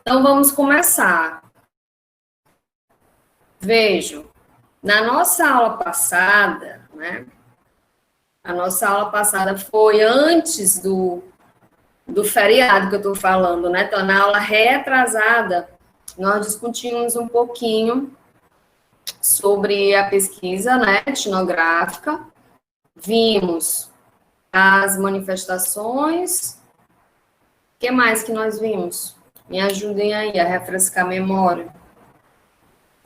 Então, vamos começar. Vejo, na nossa aula passada, né? A nossa aula passada foi antes do feriado que eu estou falando, né? Então, na aula retrasada, nós discutimos um pouquinho sobre a pesquisa, né, etnográfica, vimos as manifestações, o que mais que nós vimos? Me ajudem aí a refrescar a memória,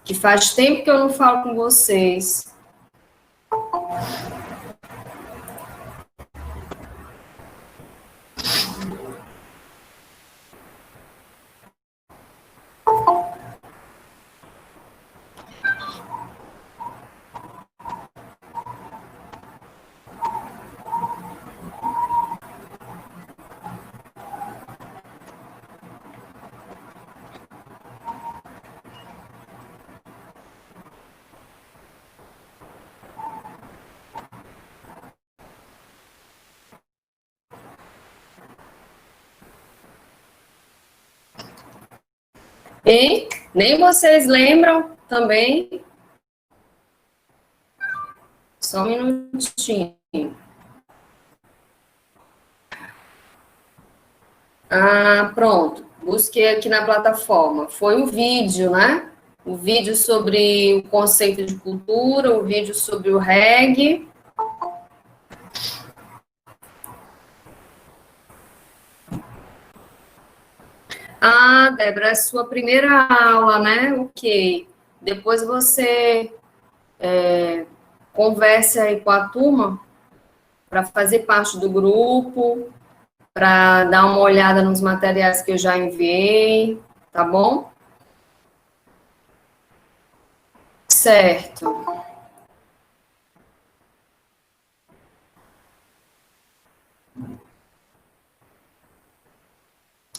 que faz tempo que eu não falo com vocês. Hein? Nem vocês lembram também? Só um minutinho. Ah, pronto. Busquei aqui na plataforma. Foi o vídeo, né? O vídeo sobre o conceito de cultura, o vídeo sobre o reggae. Ah, Débora, é sua primeira aula, né? Ok. Depois você converse aí com a turma para fazer parte do grupo, para dar uma olhada nos materiais que eu já enviei, tá bom? Certo.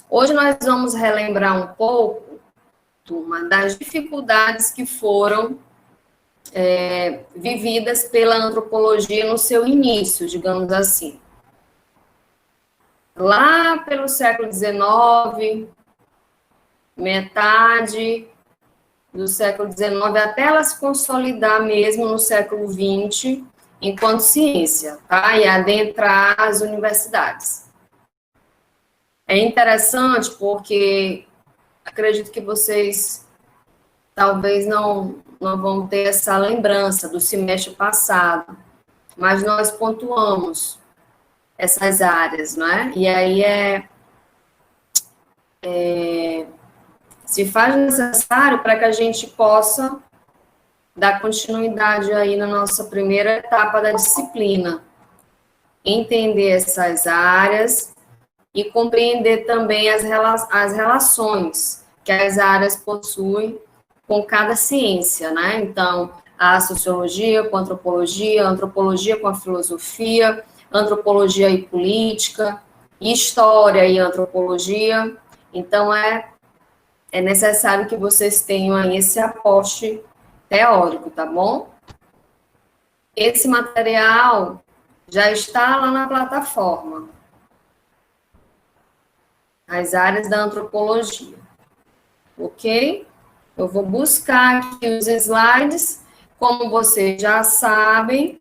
Hoje nós vamos relembrar um pouco, turma, das dificuldades que foram vividas pela antropologia no seu início, digamos assim. Lá pelo século XIX, metade do século XIX, até ela se consolidar mesmo no século XX, enquanto ciência, tá? E adentrar as universidades. É interessante porque acredito que vocês talvez não vão ter essa lembrança do semestre passado, mas nós pontuamos essas áreas, não é? E aí se faz necessário para que a gente possa dar continuidade aí na nossa primeira etapa da disciplina, entender essas áreas e compreender também as relações que as áreas possuem com cada ciência, né? Então, a sociologia com a antropologia com a filosofia, antropologia e política, história e antropologia. Então, é necessário que vocês tenham aí esse aporte teórico, tá bom? Esse material já está lá na plataforma, as áreas da antropologia, ok? Eu vou buscar aqui os slides, como vocês já sabem,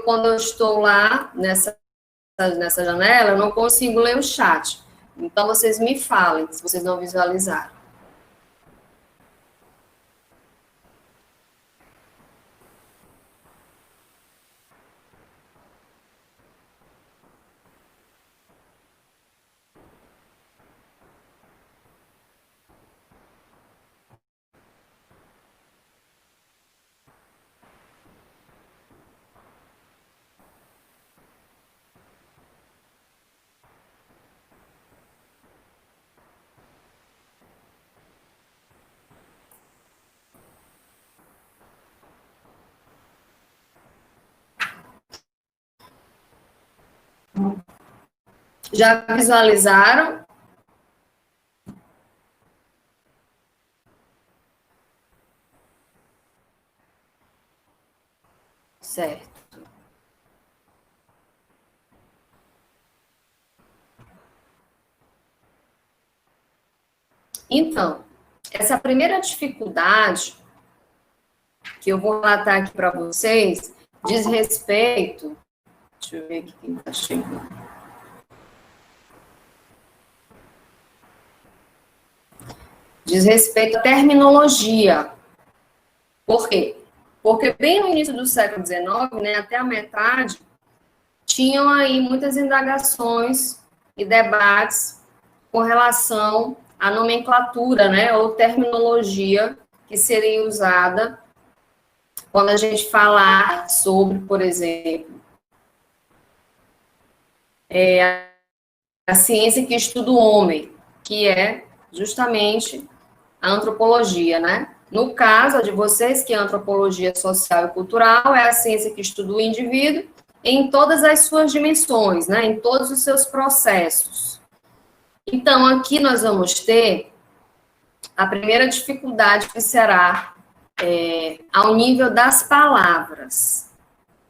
quando eu estou lá nessa janela, eu não consigo ler o chat. Então, vocês me falem, se vocês não visualizaram. Já visualizaram? Certo. Então, essa primeira dificuldade que eu vou relatar aqui para vocês diz respeito. Deixa eu ver aqui quem está chegando. Diz respeito à terminologia. Por quê? Porque bem no início do século XIX, né, até a metade, tinham aí muitas indagações e debates com relação à nomenclatura, né, ou terminologia que seria usada quando a gente falar sobre, por exemplo, a ciência que estuda o homem, que é justamente a antropologia, né? No caso de vocês, que é a antropologia social e cultural, é a ciência que estuda o indivíduo em todas as suas dimensões, né? Em todos os seus processos. Então, aqui nós vamos ter a primeira dificuldade, que será ao nível das palavras,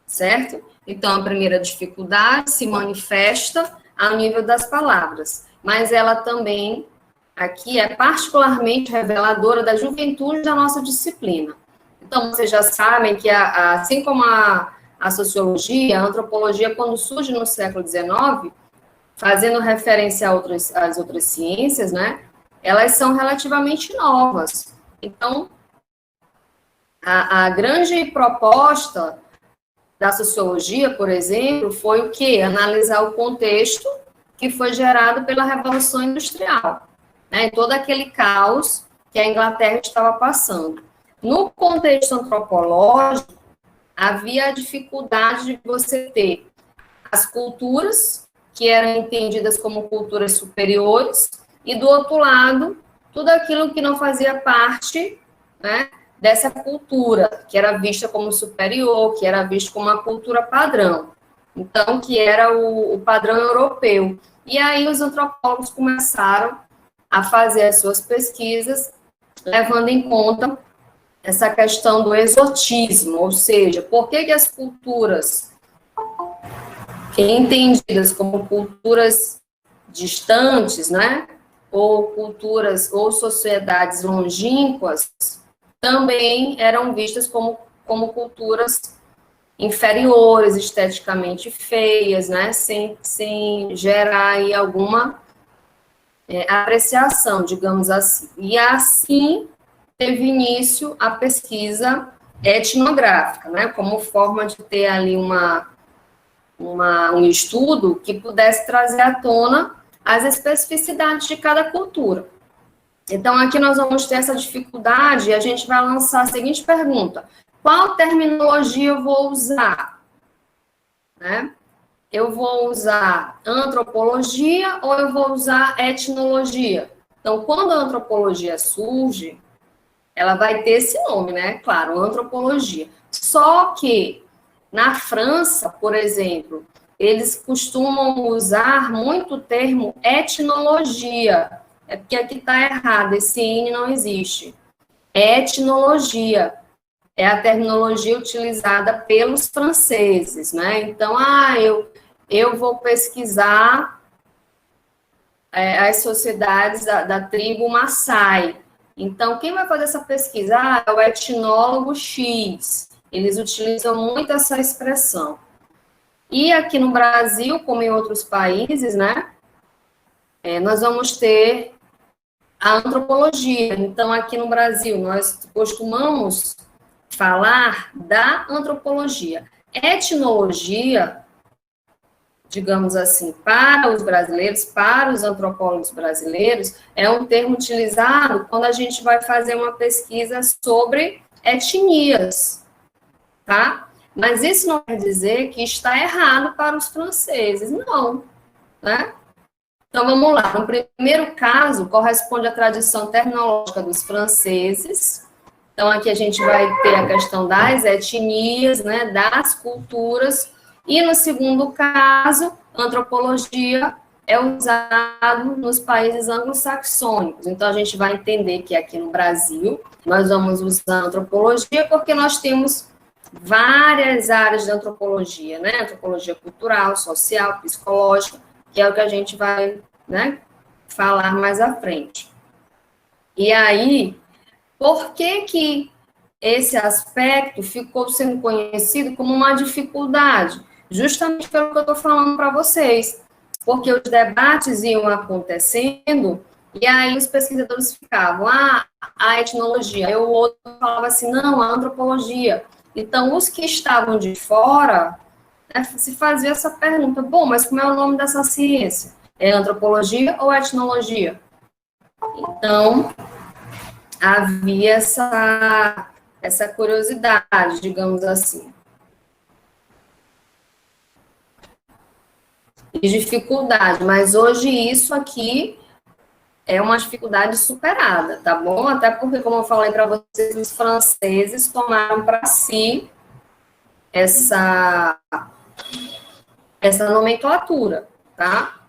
certo? Então, a primeira dificuldade se manifesta ao nível das palavras, mas ela também, aqui, é particularmente reveladora da juventude da nossa disciplina. Então, vocês já sabem que, assim como a sociologia, a antropologia, quando surge no século XIX, fazendo referência às outras ciências, né, elas são relativamente novas. Então, a grande proposta da sociologia, por exemplo, foi o quê? Analisar o contexto que foi gerado pela Revolução Industrial, né? Todo aquele caos que a Inglaterra estava passando. No contexto antropológico, havia a dificuldade de você ter as culturas, que eram entendidas como culturas superiores, e do outro lado, tudo aquilo que não fazia parte, né, dessa cultura, que era vista como superior, que era vista como uma cultura padrão. Então, que era o padrão europeu. E aí os antropólogos começaram a fazer as suas pesquisas, levando em conta essa questão do exotismo, ou seja, por que as culturas entendidas como culturas distantes, né, ou culturas ou sociedades longínquas, também eram vistas como culturas inferiores, esteticamente feias, né, sem gerar aí alguma apreciação, digamos assim. E assim teve início a pesquisa etnográfica, né, como forma de ter ali um estudo que pudesse trazer à tona as especificidades de cada cultura. Então, aqui nós vamos ter essa dificuldade e a gente vai lançar a seguinte pergunta: qual terminologia eu vou usar? Né? Eu vou usar antropologia ou eu vou usar etnologia? Então, quando a antropologia surge, ela vai ter esse nome, né? Claro, antropologia. Só que na França, por exemplo, eles costumam usar muito o termo etnologia. É porque aqui está errado, esse N não existe. Etnologia é a terminologia utilizada pelos franceses, né? Então, eu vou pesquisar as sociedades da tribo Maasai. Então, quem vai fazer essa pesquisa? É o etnólogo X. Eles utilizam muito essa expressão. E aqui no Brasil, como em outros países, né, nós vamos ter a antropologia. Então, aqui no Brasil, nós costumamos falar da antropologia. Etnologia, digamos assim, para os brasileiros, para os antropólogos brasileiros, é um termo utilizado quando a gente vai fazer uma pesquisa sobre etnias, tá? Mas isso não quer dizer que está errado para os franceses, não, né? Então, vamos lá. No primeiro caso, corresponde à tradição terminológica dos franceses. Então, aqui a gente vai ter a questão das etnias, né, das culturas. E no segundo caso, antropologia é usado nos países anglo-saxônicos. Então, a gente vai entender que aqui no Brasil, nós vamos usar antropologia porque nós temos várias áreas de antropologia, né? Antropologia cultural, social, psicológica, que é o que a gente vai, né, falar mais à frente. E aí, por que que esse aspecto ficou sendo conhecido como uma dificuldade? Justamente pelo que eu estou falando para vocês. Porque os debates iam acontecendo e aí os pesquisadores ficavam, a etnologia. Aí o outro falava assim, não, a antropologia. Então, os que estavam de fora, né, se fazia essa pergunta, bom, mas como é o nome dessa ciência? É antropologia ou etnologia? Então, havia essa curiosidade, digamos assim, e dificuldade, mas hoje isso aqui é uma dificuldade superada, tá bom? Até porque, como eu falei para vocês, os franceses tomaram para si essa, essa nomenclatura, tá?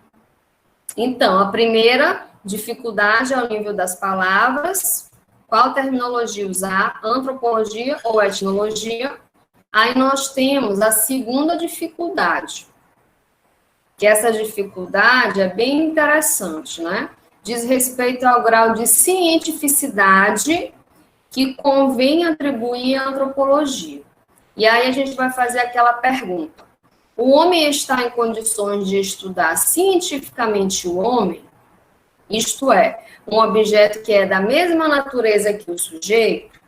Então, a primeira dificuldade é o nível das palavras, qual terminologia usar, antropologia ou etnologia. Aí nós temos a segunda dificuldade, que essa dificuldade é bem interessante, né? Diz respeito ao grau de cientificidade que convém atribuir à antropologia. E aí a gente vai fazer aquela pergunta: o homem está em condições de estudar cientificamente o homem? Isto é, um objeto que é da mesma natureza que o sujeito?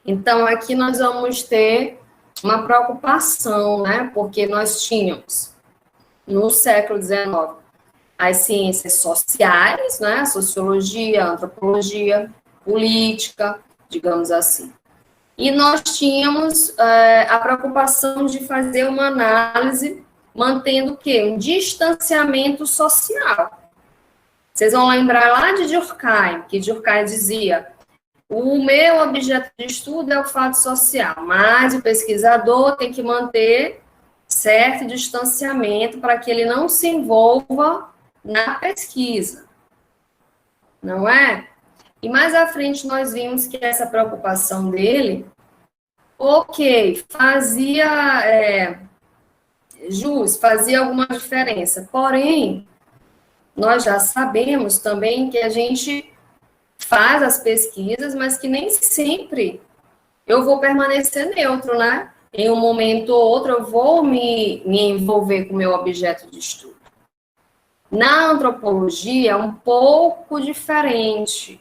Então, aqui nós vamos ter uma preocupação, né? Porque nós tínhamos, no século XIX, as ciências sociais, né? Sociologia, antropologia, política, digamos assim. E nós tínhamos a preocupação de fazer uma análise mantendo o quê? Um distanciamento social. Vocês vão lembrar lá de Durkheim, que Durkheim dizia: o meu objeto de estudo é o fato social, mas o pesquisador tem que manter certo distanciamento para que ele não se envolva na pesquisa, não é? E mais à frente nós vimos que essa preocupação dele, ok, fazia jus, fazia alguma diferença, porém, nós já sabemos também que a gente faz as pesquisas, mas que nem sempre eu vou permanecer neutro, né? Em um momento ou outro eu vou me envolver com o meu objeto de estudo. Na antropologia é um pouco diferente.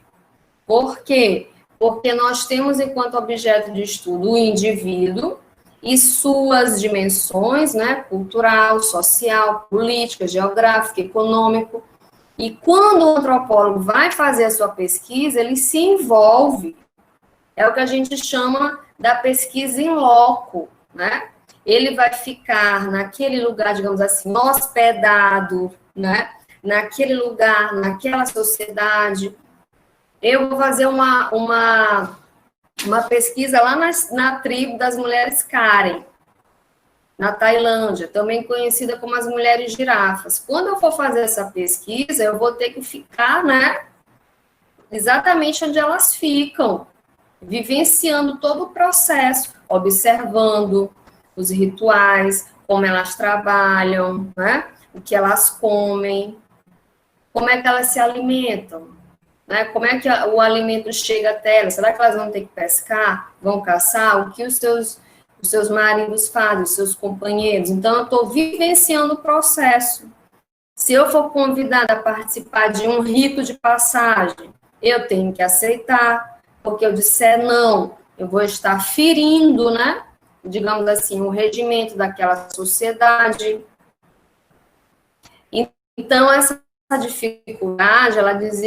Por quê? Porque nós temos enquanto objeto de estudo o indivíduo e suas dimensões, né? Cultural, social, política, geográfica, econômico. E quando o antropólogo vai fazer a sua pesquisa, ele se envolve. É o que a gente chama da pesquisa in loco, né? Ele vai ficar naquele lugar, digamos assim, hospedado, né? Naquele lugar, naquela sociedade. Eu vou fazer uma pesquisa lá na tribo das mulheres Karen, na Tailândia, também conhecida como as mulheres girafas. Quando eu for fazer essa pesquisa, eu vou ter que ficar, né? Exatamente onde elas ficam, vivenciando todo o processo, observando os rituais, como elas trabalham, né? O que elas comem, como é que elas se alimentam, né? Como é que o alimento chega até elas? Será que elas vão ter que pescar? Vão caçar? O que os seus maridos fazem, os seus companheiros? Então, eu estou vivenciando o processo. Se eu for convidada a participar de um rito de passagem, eu tenho que aceitar, porque eu disser não, eu vou estar ferindo, né? Digamos assim, o regimento daquela sociedade. Então, essa dificuldade, ela diz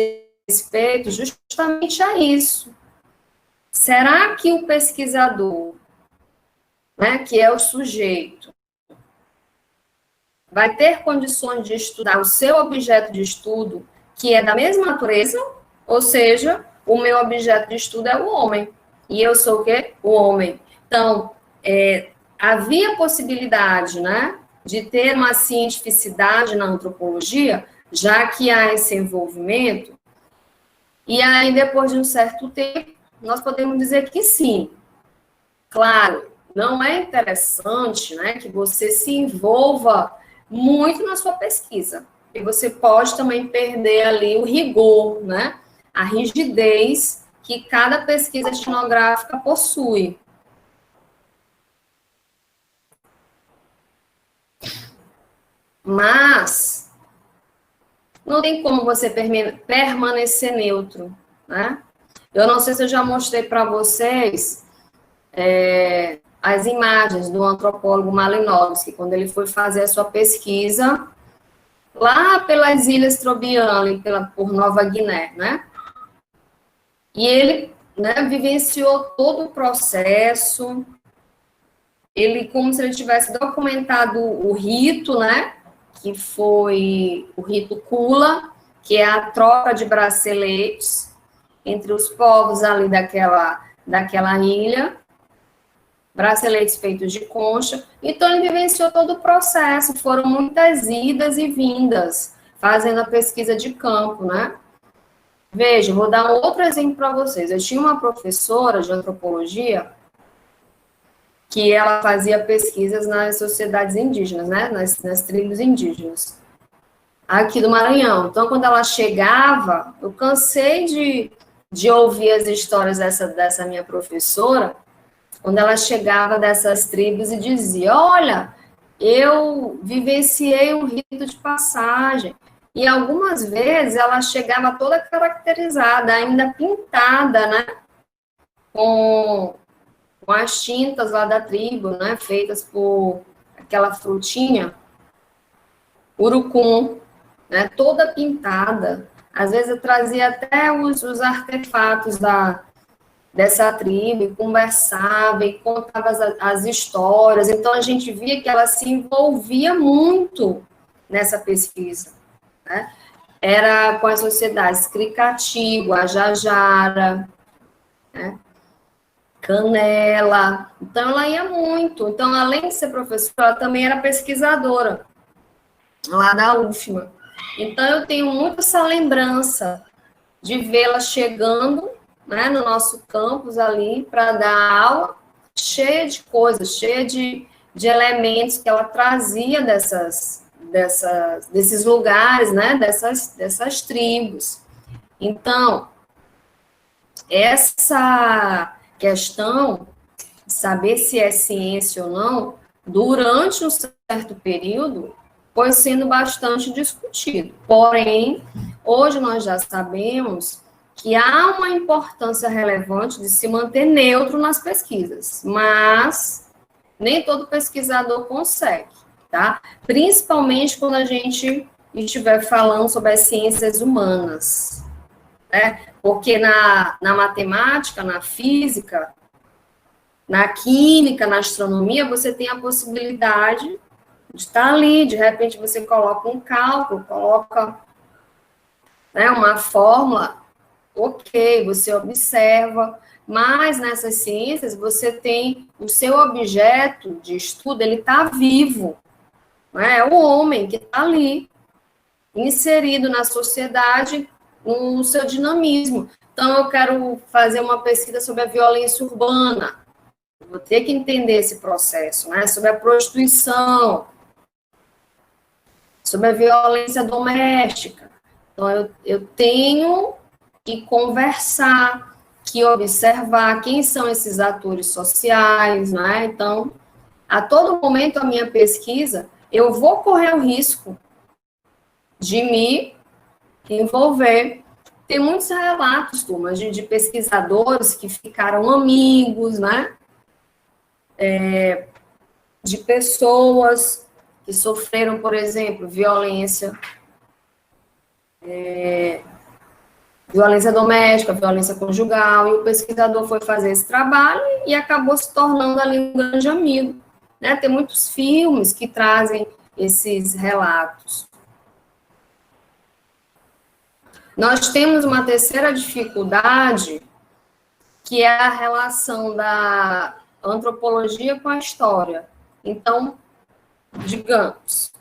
respeito justamente a isso. Será que o pesquisador, né, que é o sujeito, vai ter condições de estudar o seu objeto de estudo, que é da mesma natureza? Ou seja, o meu objeto de estudo é o homem. E eu sou o quê? O homem. Então, havia possibilidade, né, de ter uma cientificidade na antropologia, já que há esse envolvimento. E aí, depois de um certo tempo, nós podemos dizer que sim. Claro, não é interessante, né, que você se envolva muito na sua pesquisa. E você pode também perder ali o rigor, né, a rigidez que cada pesquisa etnográfica possui. Mas não tem como você permanecer neutro, né? Eu não sei se eu já mostrei para vocês as imagens do antropólogo Malinowski, quando ele foi fazer a sua pesquisa lá pelas Ilhas Trobriand, por Nova Guiné, né? E ele, né, vivenciou todo o processo, ele, como se ele tivesse documentado o rito, né, que foi o rito Kula, que é a troca de braceletes entre os povos ali daquela ilha, braceletes feitos de concha. Então, ele vivenciou todo o processo, foram muitas idas e vindas, fazendo a pesquisa de campo, né? Veja, vou dar um outro exemplo para vocês. Eu tinha uma professora de antropologia que ela fazia pesquisas nas sociedades indígenas, né? Nas tribos indígenas, aqui do Maranhão. Então, quando ela chegava, eu cansei de ouvir as histórias dessa minha professora, quando ela chegava dessas tribos e dizia, olha, eu vivenciei um rito de passagem. E algumas vezes ela chegava toda caracterizada, ainda pintada, né? Com as tintas lá da tribo, né? Feitas por aquela frutinha, urucum, né? Toda pintada. Às vezes eu trazia até os artefatos dessa tribo, e conversava e contava as histórias. Então, a gente via que ela se envolvia muito nessa pesquisa, né? Era com as sociedades Cricativo, Ajajara, né? Canela. Então, ela ia muito. Então, além de ser professora, ela também era pesquisadora lá da UFMA. Então, eu tenho muito essa lembrança de vê-la chegando, né, no nosso campus ali para dar aula, cheia de coisas, cheia de elementos que ela trazia desses lugares, né, dessas tribos. Então, essa questão de saber se é ciência ou não, durante um certo período, foi sendo bastante discutido. Porém, hoje nós já sabemos que há uma importância relevante de se manter neutro nas pesquisas, mas nem todo pesquisador consegue, tá? Principalmente quando a gente estiver falando sobre as ciências humanas, né? Porque na matemática, na física, na química, na astronomia, você tem a possibilidade de estar ali, de repente você coloca um cálculo, coloca, né, uma fórmula, ok, você observa, mas nessas ciências você tem o seu objeto de estudo, ele está vivo, né? É o homem que está ali, inserido na sociedade, no seu dinamismo. Então, eu quero fazer uma pesquisa sobre a violência urbana, vou ter que entender esse processo, né? Sobre a prostituição, sobre a violência doméstica. Então, eu tenho que conversar, que observar quem são esses atores sociais, né? Então, a todo momento, a minha pesquisa, eu vou correr o risco de me envolver. Tem muitos relatos, turma, de pesquisadores que ficaram amigos, né? De pessoas que sofreram, por exemplo, violência doméstica, violência conjugal, e o pesquisador foi fazer esse trabalho e acabou se tornando ali um grande amigo, né? Tem muitos filmes que trazem esses relatos. Nós temos uma terceira dificuldade, que é a relação da antropologia com a história. Então, digamos,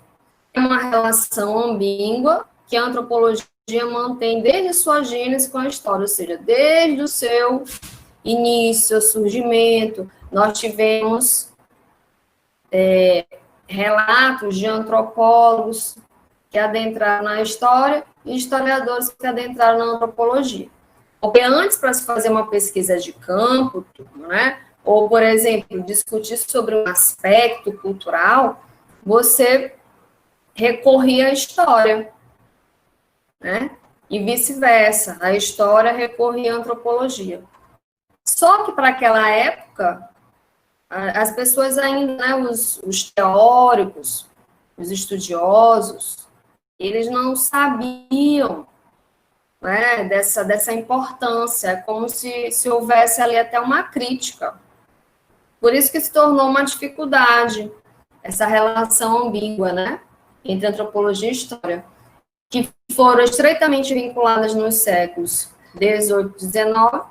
é uma relação ambígua que a antropologia mantém desde sua gênese com a história, ou seja, desde o seu início, surgimento, nós tivemos relatos de antropólogos que adentraram na história e historiadores que adentraram na antropologia. Porque antes, para se fazer uma pesquisa de campo, né, ou, por exemplo, discutir sobre um aspecto cultural, você recorria à história, né? E vice-versa, a história recorria à antropologia. Só que para aquela época, as pessoas ainda, né, os teóricos, os estudiosos, eles não sabiam, né, dessa importância, é como se houvesse ali até uma crítica. Por isso que se tornou uma dificuldade, essa relação ambígua, né, entre antropologia e história, que foram estreitamente vinculadas nos séculos 18 e 19,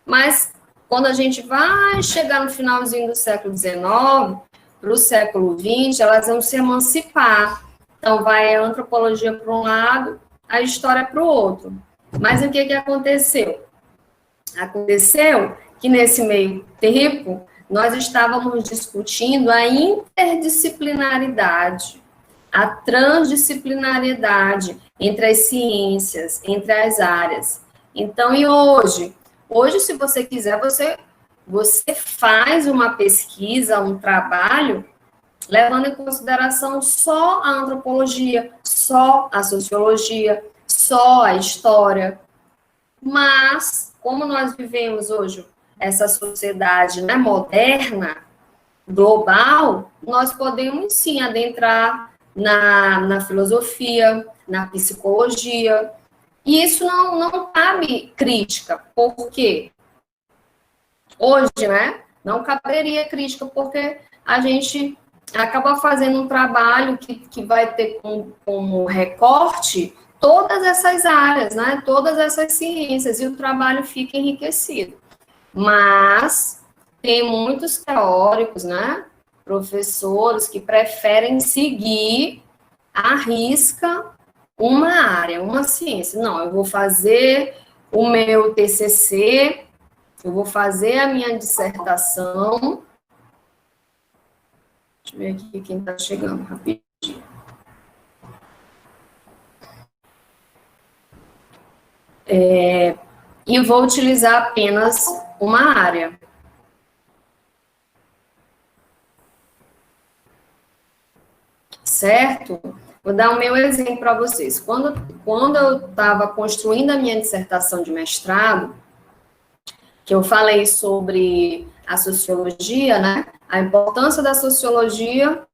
mas quando a gente vai chegar no finalzinho do século 19, para o século 20, elas vão se emancipar. Então, vai a antropologia para um lado, a história para o outro. Mas o que aconteceu? Aconteceu que nesse meio tempo, nós estávamos discutindo a interdisciplinaridade, a transdisciplinariedade entre as ciências, entre as áreas. Então, e hoje? Hoje, se você quiser, você faz uma pesquisa, um trabalho, levando em consideração só a antropologia, só a sociologia, só a história. Mas, como nós vivemos hoje essa sociedade, né, moderna, global, nós podemos sim adentrar na filosofia, na psicologia, e isso não cabe crítica, porque hoje, né, não caberia crítica, porque a gente acaba fazendo um trabalho que vai ter como recorte todas essas áreas, né, todas essas ciências, e o trabalho fica enriquecido. Mas tem muitos teóricos, né, professores que preferem seguir à risca uma área, uma ciência. Não, eu vou fazer o meu TCC, eu vou fazer a minha dissertação. Deixa eu ver aqui quem está chegando rapidinho. E vou utilizar apenas uma área. Certo? Vou dar o meu exemplo para vocês. Quando eu estava construindo a minha dissertação de mestrado, que eu falei sobre a sociologia, né? A importância da sociologia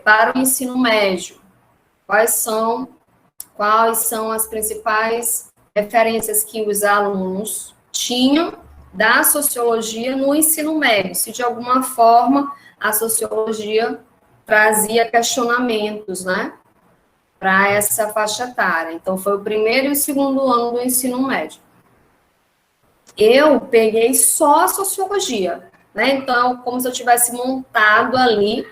para o ensino médio. Quais são as principais referências que os alunos tinham da sociologia no ensino médio? Se de alguma forma a sociologia trazia questionamentos, né, para essa faixa etária. Então, foi o primeiro e o segundo ano do ensino médio. Eu peguei só a sociologia, né, então, como se eu tivesse montado ali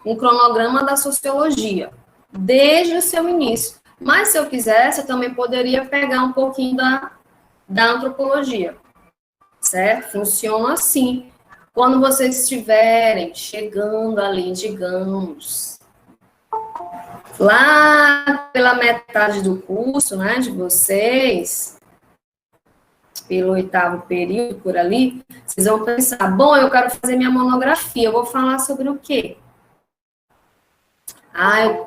um cronograma da sociologia, desde o seu início. Mas, se eu quisesse, eu também poderia pegar um pouquinho da antropologia, certo? Funciona assim. Quando vocês estiverem chegando ali, digamos, lá pela metade do curso, né, de vocês, pelo 8º período, por ali, vocês vão pensar, bom, eu quero fazer minha monografia, eu vou falar sobre o quê?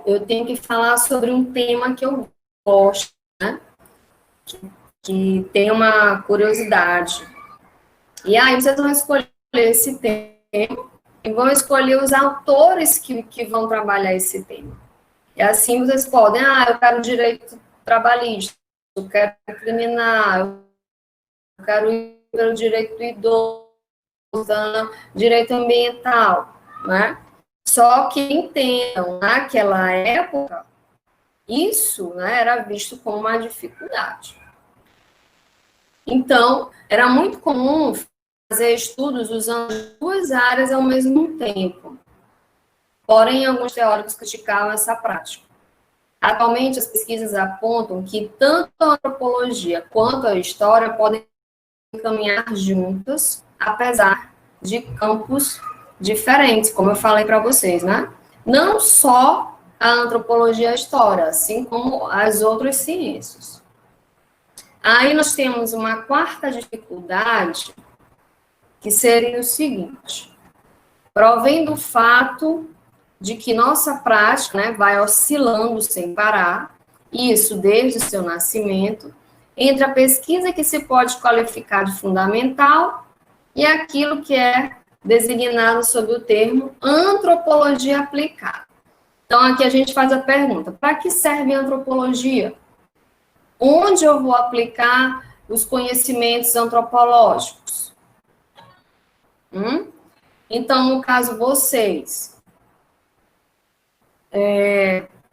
Eu tenho que falar sobre um tema que eu gosto, né, que tem uma curiosidade. E aí vocês vão escolher esse tema e vão escolher os autores que vão trabalhar esse tema. E assim vocês podem, eu quero direito trabalhista, eu quero criminal, eu quero ir pelo direito do idoso, direito ambiental, né? Só que entendam, naquela época, isso, né, era visto como uma dificuldade. Então, era muito comum fazer estudos usando duas áreas ao mesmo tempo. Porém, alguns teóricos criticavam essa prática. Atualmente, as pesquisas apontam que tanto a antropologia quanto a história podem caminhar juntas, apesar de campos diferentes, como eu falei para vocês, né? Não só a antropologia e a história, assim como as outras ciências. Aí nós temos uma quarta dificuldade, que seria o seguinte: provém do fato de que nossa prática, né, vai oscilando sem parar, isso desde o seu nascimento, entre a pesquisa que se pode qualificar de fundamental e aquilo que é designado sob o termo antropologia aplicada. Então, aqui a gente faz a pergunta: para que serve a antropologia? Onde eu vou aplicar os conhecimentos antropológicos? Então, no caso, vocês,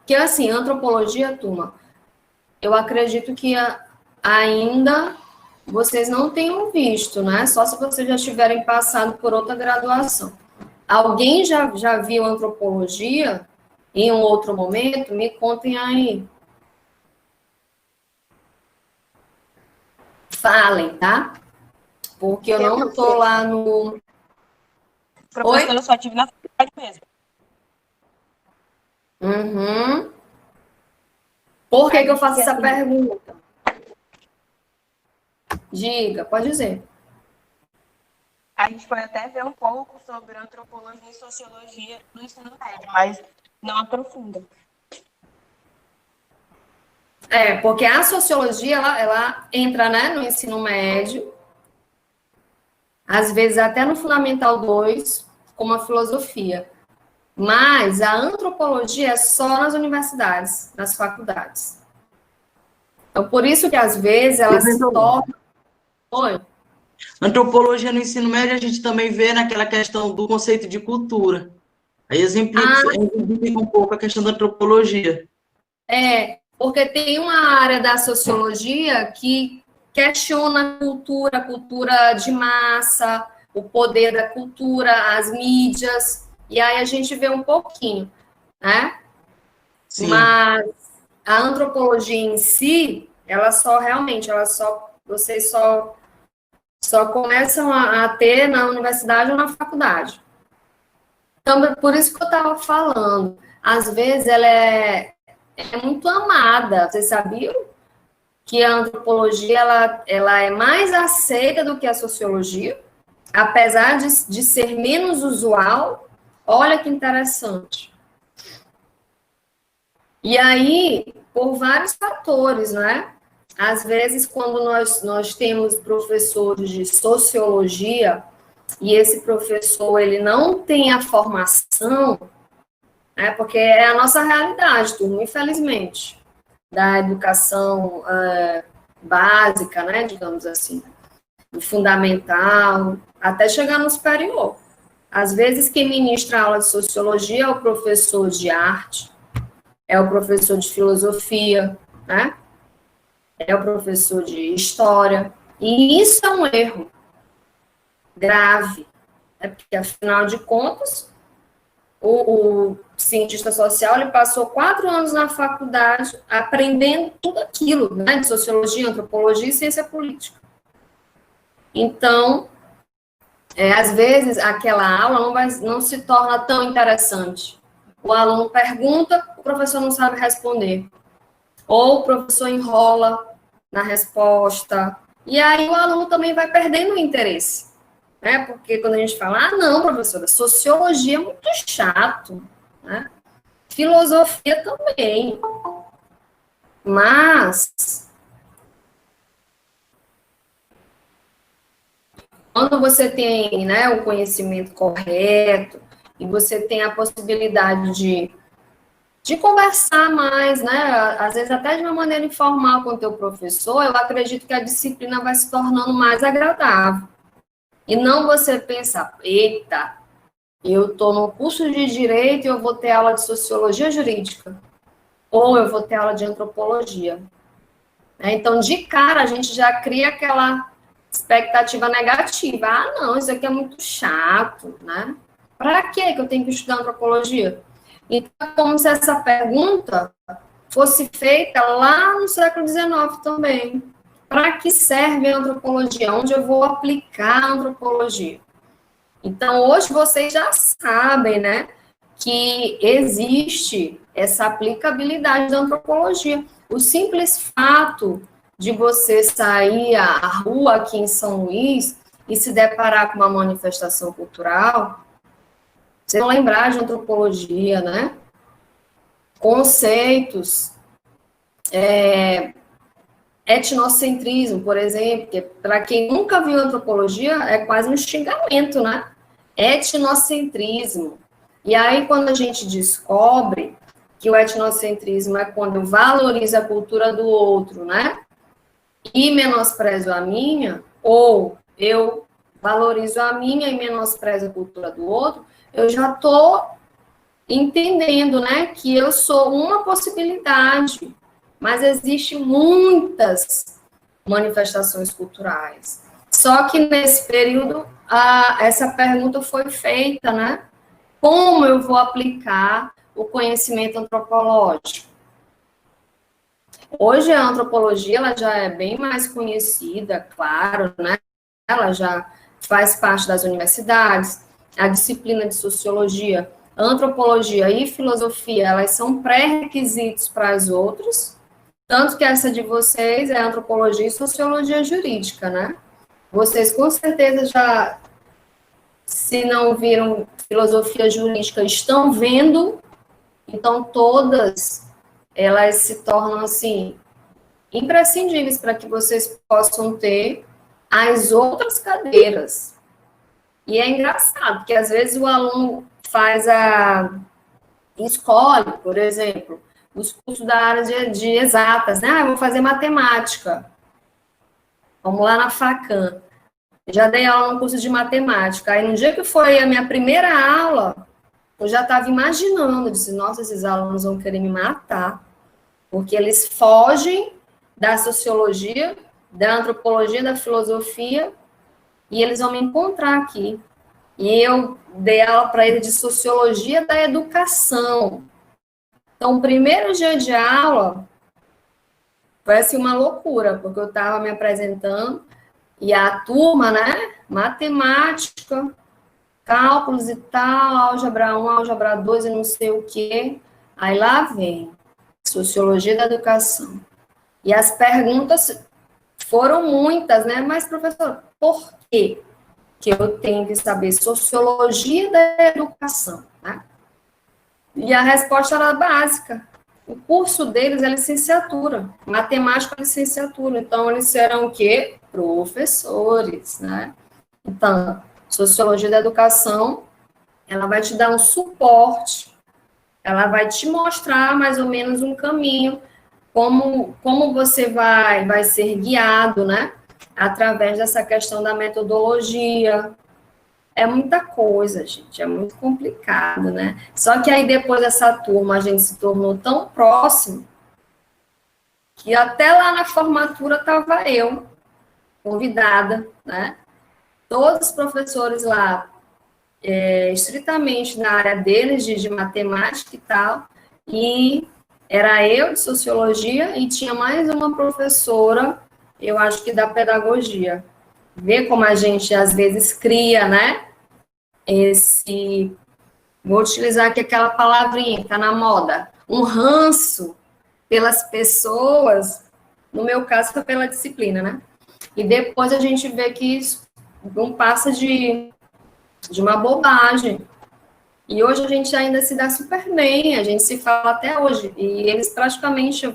que assim, antropologia, turma, eu acredito que ainda vocês não tenham visto, né? Só se vocês já tiverem passado por outra graduação. Alguém já viu antropologia em um outro momento? Me contem aí. Falem, tá? Porque eu não estou lá no... Professora, eu só tive na faculdade mesmo. Por que eu faço essa pergunta? Diga, pode dizer. A gente pode até ver um pouco sobre antropologia e sociologia no ensino médio, mas não aprofunda. Porque a sociologia, ela entra, né, no ensino médio, às vezes até no Fundamental 2, como a filosofia. Mas a antropologia é só nas universidades, nas faculdades. Então, por isso que, às vezes, ela se torna... Oi? Antropologia no ensino médio, a gente também vê naquela questão do conceito de cultura. Aí exemplifica um pouco a questão da antropologia. Porque tem uma área da sociologia que questiona a cultura de massa, o poder da cultura, as mídias, e aí a gente vê um pouquinho, né? Sim. Mas a antropologia em si, vocês só começam a ter na universidade ou na faculdade. Então, por isso que eu estava falando, às vezes ela é muito amada. Vocês sabiam que a antropologia ela é mais aceita do que a sociologia, apesar de ser menos usual? Olha que interessante. E aí, por vários fatores, né? Às vezes, quando nós temos professores de sociologia e esse professor ele não tem a formação, porque é a nossa realidade, turma, infelizmente, da educação básica, né, digamos assim, do fundamental, até chegar no superior. Às vezes, quem ministra a aula de sociologia é o professor de arte, é o professor de filosofia, né? É o professor de história. E isso é um erro grave, né? Porque, afinal de contas, o cientista social ele passou 4 anos na faculdade aprendendo tudo aquilo, né? De sociologia, antropologia e ciência política. Então, às vezes, aquela aula não se torna tão interessante. O aluno pergunta, o professor não sabe responder. Ou o professor enrola na resposta. E aí o aluno também vai perdendo o interesse. Né? Porque quando a gente fala, não, professora, sociologia é muito chato. Né? Filosofia também. Mas, quando você tem, né, o conhecimento correto, e você tem a possibilidade de conversar mais, né? Às vezes até de uma maneira informal com o teu professor, eu acredito que a disciplina vai se tornando mais agradável. E não você pensar, eita, eu estou no curso de Direito e eu vou ter aula de Sociologia Jurídica, ou eu vou ter aula de Antropologia. Então, de cara, a gente já cria aquela expectativa negativa. Ah, não, isso aqui é muito chato, né? Para que eu tenho que estudar Antropologia? Então, é como se essa pergunta fosse feita lá no século XIX também. Para que serve a antropologia? Onde eu vou aplicar a antropologia? Então, hoje vocês já sabem, né, que existe essa aplicabilidade da antropologia. O simples fato de você sair à rua aqui em São Luís e se deparar com uma manifestação cultural, vocês vão lembrar de antropologia, né? Conceitos, etnocentrismo, por exemplo, que para quem nunca viu antropologia, é quase um xingamento, né? Etnocentrismo. E aí, quando a gente descobre que o etnocentrismo é quando eu valorizo a cultura do outro, né? E menosprezo a minha, ou eu valorizo a minha e menosprezo a cultura do outro, eu já estou entendendo, né, que eu sou uma possibilidade, mas existem muitas manifestações culturais. Só que nesse período, essa pergunta foi feita, né? Como eu vou aplicar o conhecimento antropológico? Hoje a antropologia ela já é bem mais conhecida, claro, né? Ela já faz parte das universidades, a disciplina de sociologia, antropologia e filosofia, elas são pré-requisitos para as outras, tanto que essa de vocês é antropologia e sociologia jurídica, né? Vocês com certeza já, se não viram filosofia jurídica, estão vendo, então todas elas se tornam, assim, imprescindíveis para que vocês possam ter as outras cadeiras. E é engraçado, porque às vezes o aluno escolhe, por exemplo, os cursos da área de exatas, né? Eu vou fazer matemática. Vamos lá na Facam. Já dei aula no curso de matemática. Aí, no dia que foi a minha primeira aula, eu já estava imaginando, disse, nossa, esses alunos vão querer me matar, porque eles fogem da sociologia, da antropologia, da filosofia, e eles vão me encontrar aqui. E eu dei aula para eles de sociologia da educação. Então, o primeiro dia de aula foi assim uma loucura, porque eu estava me apresentando, e a turma, né, matemática, cálculos e tal, álgebra 1, álgebra 2 e não sei o quê. Aí lá vem, sociologia da educação. E as perguntas foram muitas, né? Mas, professor, por quê que eu tenho que saber sociologia da educação, né? E a resposta era básica. O curso deles é licenciatura, matemática é licenciatura. Então, eles serão o quê? Professores, né? Então, sociologia da educação, ela vai te dar um suporte, ela vai te mostrar mais ou menos um caminho, como você vai ser guiado, né? Através dessa questão da metodologia. É muita coisa, gente, é muito complicado, né? Só que aí depois dessa turma a gente se tornou tão próximo que até lá na formatura estava eu, convidada, né? Todos os professores lá, estritamente na área deles, de matemática e tal, e era eu de sociologia e tinha mais uma professora, eu acho que da pedagogia. Vê como a gente às vezes cria, né? Vou utilizar aqui aquela palavrinha que está na moda, um ranço pelas pessoas, no meu caso foi pela disciplina, né? E depois a gente vê que isso não passa de uma bobagem. E hoje a gente ainda se dá super bem, a gente se fala até hoje, e eles praticamente,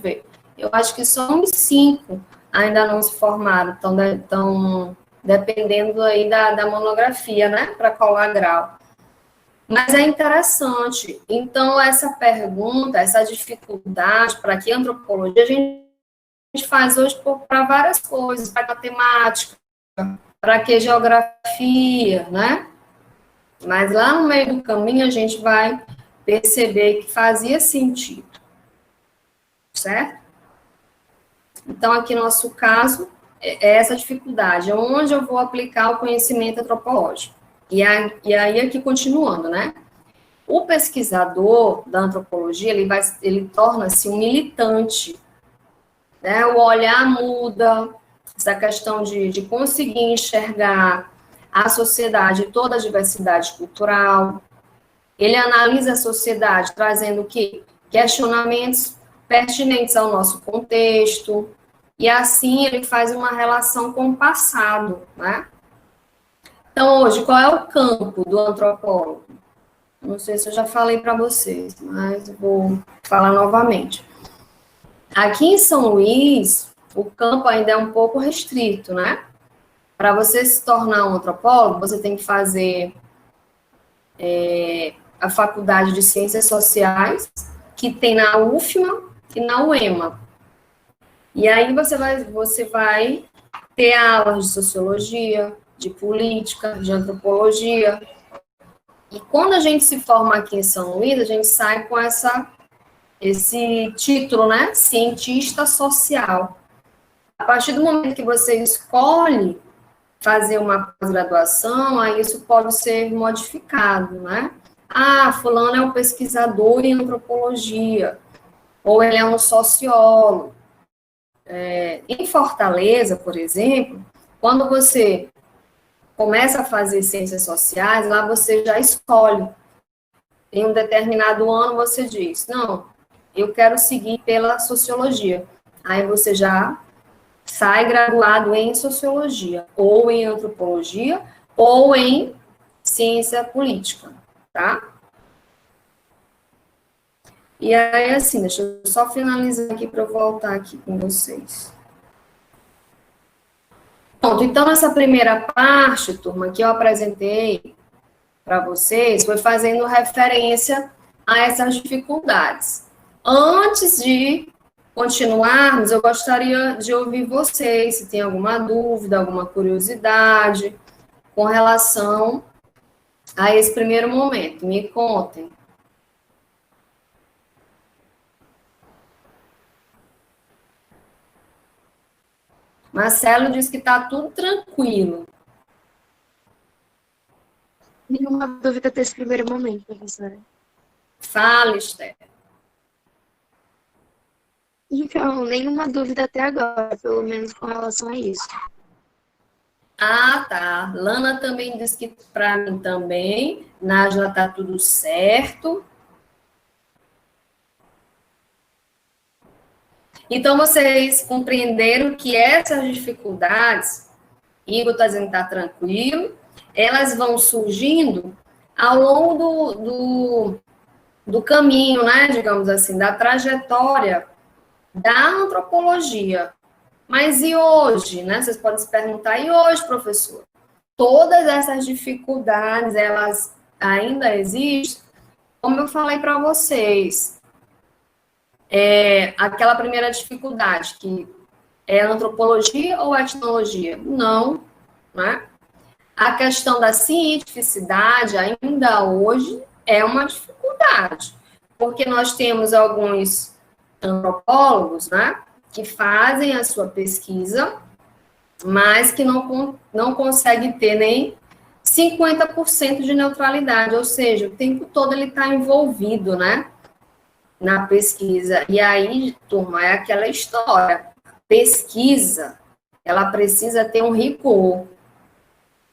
eu acho que só uns 5 ainda não se formaram, estão dependendo aí da monografia, né, para colar grau. Mas é interessante. Então, essa pergunta, essa dificuldade, para que antropologia, a gente faz hoje para várias coisas, para matemática, para que geografia, né? Mas lá no meio do caminho a gente vai perceber que fazia sentido, certo? Então, aqui no nosso caso, é essa dificuldade, onde eu vou aplicar o conhecimento antropológico. E aí, aqui continuando, né? O pesquisador da antropologia, ele torna-se um militante, né? O olhar muda, essa questão de conseguir enxergar a sociedade, toda a diversidade cultural. Ele analisa a sociedade, trazendo o quê? Questionamentos pertinentes ao nosso contexto, e assim ele faz uma relação com o passado, né? Então, hoje, qual é o campo do antropólogo? Não sei se eu já falei para vocês, mas vou falar novamente. Aqui em São Luís, o campo ainda é um pouco restrito, né? Para você se tornar um antropólogo, você tem que fazer a Faculdade de Ciências Sociais, que tem na UFMA e na UEMA. E aí você vai ter aulas de sociologia, de política, de antropologia. E quando a gente se forma aqui em São Luís, a gente sai com esse título, né? Cientista social. A partir do momento que você escolhe fazer uma pós-graduação, aí isso pode ser modificado, né? Ah, fulano é um pesquisador em antropologia, ou ele é um sociólogo. Em Fortaleza, por exemplo, quando você começa a fazer ciências sociais, lá você já escolhe. Em um determinado ano você diz, não, eu quero seguir pela sociologia. Aí você já sai graduado em sociologia, ou em antropologia, ou em ciência política, tá? E aí, assim, deixa eu só finalizar aqui para eu voltar aqui com vocês. Pronto, então, nessa primeira parte, turma, que eu apresentei para vocês, foi fazendo referência a essas dificuldades. Antes de continuarmos, eu gostaria de ouvir vocês, se tem alguma dúvida, alguma curiosidade com relação a esse primeiro momento. Me contem. Marcelo diz que está tudo tranquilo. Nenhuma dúvida desse primeiro momento, professora. Fala, Esther. Então, nenhuma dúvida até agora, pelo menos com relação a isso. Ah, tá. Lana também diz que para mim também. Nájila tá tudo certo. Então, vocês compreenderam que essas dificuldades, Igor está dizendo que está tranquilo, elas vão surgindo ao longo do caminho, né, digamos assim, da trajetória da antropologia. Mas e hoje, né? Vocês podem se perguntar, e hoje, professor? Todas essas dificuldades, elas ainda existem? Como eu falei para vocês, aquela primeira dificuldade, que é antropologia ou etnologia? Não, né? A questão da cientificidade, ainda hoje, é uma dificuldade, porque nós temos alguns antropólogos, né, que fazem a sua pesquisa, mas que não conseguem ter nem 50% de neutralidade, ou seja, o tempo todo ele está envolvido, né, na pesquisa. E aí, turma, é aquela história, pesquisa, ela precisa ter um rigor,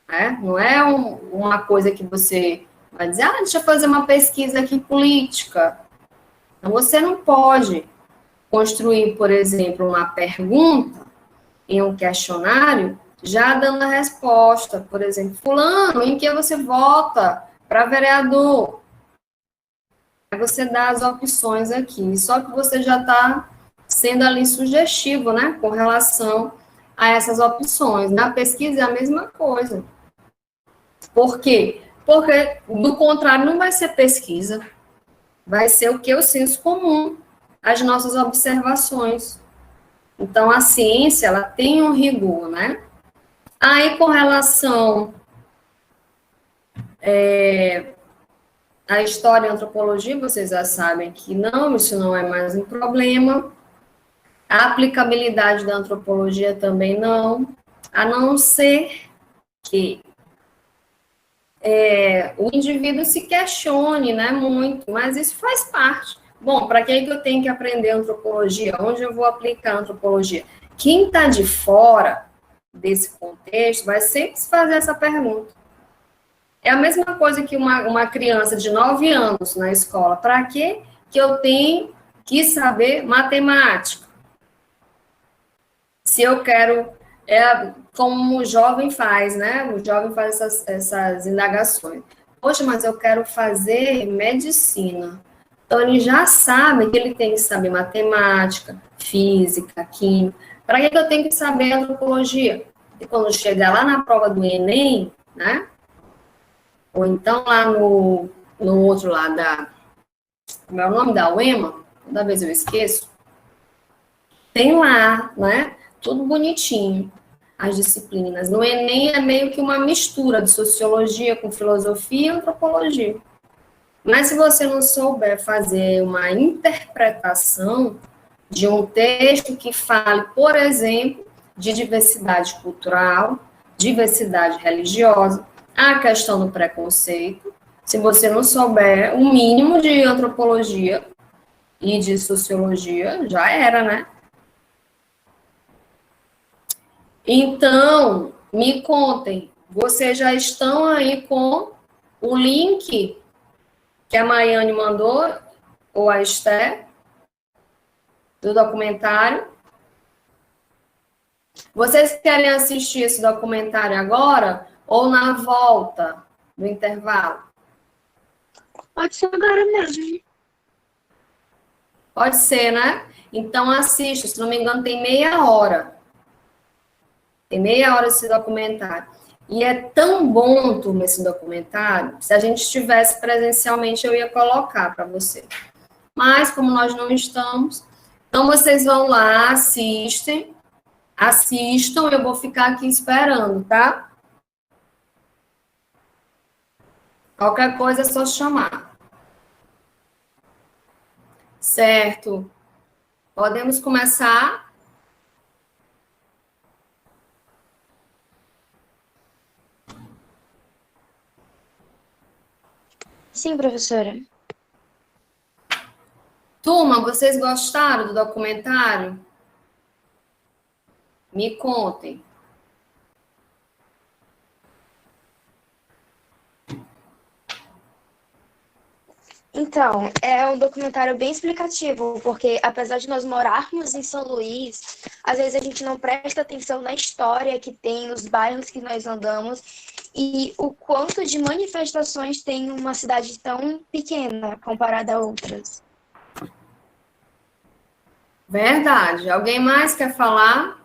né? Não é uma coisa que você vai dizer, deixa eu fazer uma pesquisa aqui política. Então, você não pode construir, por exemplo, uma pergunta em um questionário, já dando a resposta. Por exemplo, fulano, em que você vota para vereador? Aí você dá as opções aqui, só que você já está sendo ali sugestivo, né, com relação a essas opções. Na pesquisa é a mesma coisa. Por quê? Porque, do contrário, não vai ser pesquisa, vai ser o que? O senso comum, as nossas observações. Então, a ciência, ela tem um rigor, né? Aí, com relação à história e à antropologia, vocês já sabem que não, isso não é mais um problema. A aplicabilidade da antropologia também não, a não ser que o indivíduo se questione, né, muito, mas isso faz parte. Bom, para que eu tenho que aprender antropologia? Onde eu vou aplicar antropologia? Quem está de fora desse contexto vai sempre se fazer essa pergunta. É a mesma coisa que uma criança de 9 anos na escola. Para que eu tenho que saber matemática? Se eu quero, como o jovem faz, né? O jovem faz essas indagações. Poxa, mas eu quero fazer medicina. Então, ele já sabe que ele tem que saber matemática, física, química. Para que eu tenho que saber antropologia? E quando chegar lá na prova do Enem, né? Ou então lá no outro lado como é o nome da UEMA? Toda vez eu esqueço. Tem lá, né? Tudo bonitinho, as disciplinas. No Enem é meio que uma mistura de sociologia com filosofia e antropologia. Mas se você não souber fazer uma interpretação de um texto que fale, por exemplo, de diversidade cultural, diversidade religiosa, a questão do preconceito, se você não souber o mínimo de antropologia e de sociologia, já era, né? Então, me contem, vocês já estão aí com o link que a Maiane mandou, ou a Esther, do documentário? Vocês querem assistir esse documentário agora ou na volta do intervalo? Pode ser agora mesmo. Pode ser, né? Então assista, se não me engano, tem meia hora. Tem meia hora esse documentário. E é tão bom, turma, esse documentário. Se a gente estivesse presencialmente, eu ia colocar para você. Mas, como nós não estamos, então vocês vão lá, assistam, eu vou ficar aqui esperando, tá? Qualquer coisa é só chamar. Certo. Podemos começar? Sim, professora. Turma, vocês gostaram do documentário? Me contem. Então, é um documentário bem explicativo, porque apesar de nós morarmos em São Luís, às vezes a gente não presta atenção na história que tem, nos bairros que nós andamos, e o quanto de manifestações tem uma cidade tão pequena comparada a outras. Verdade. Alguém mais quer falar?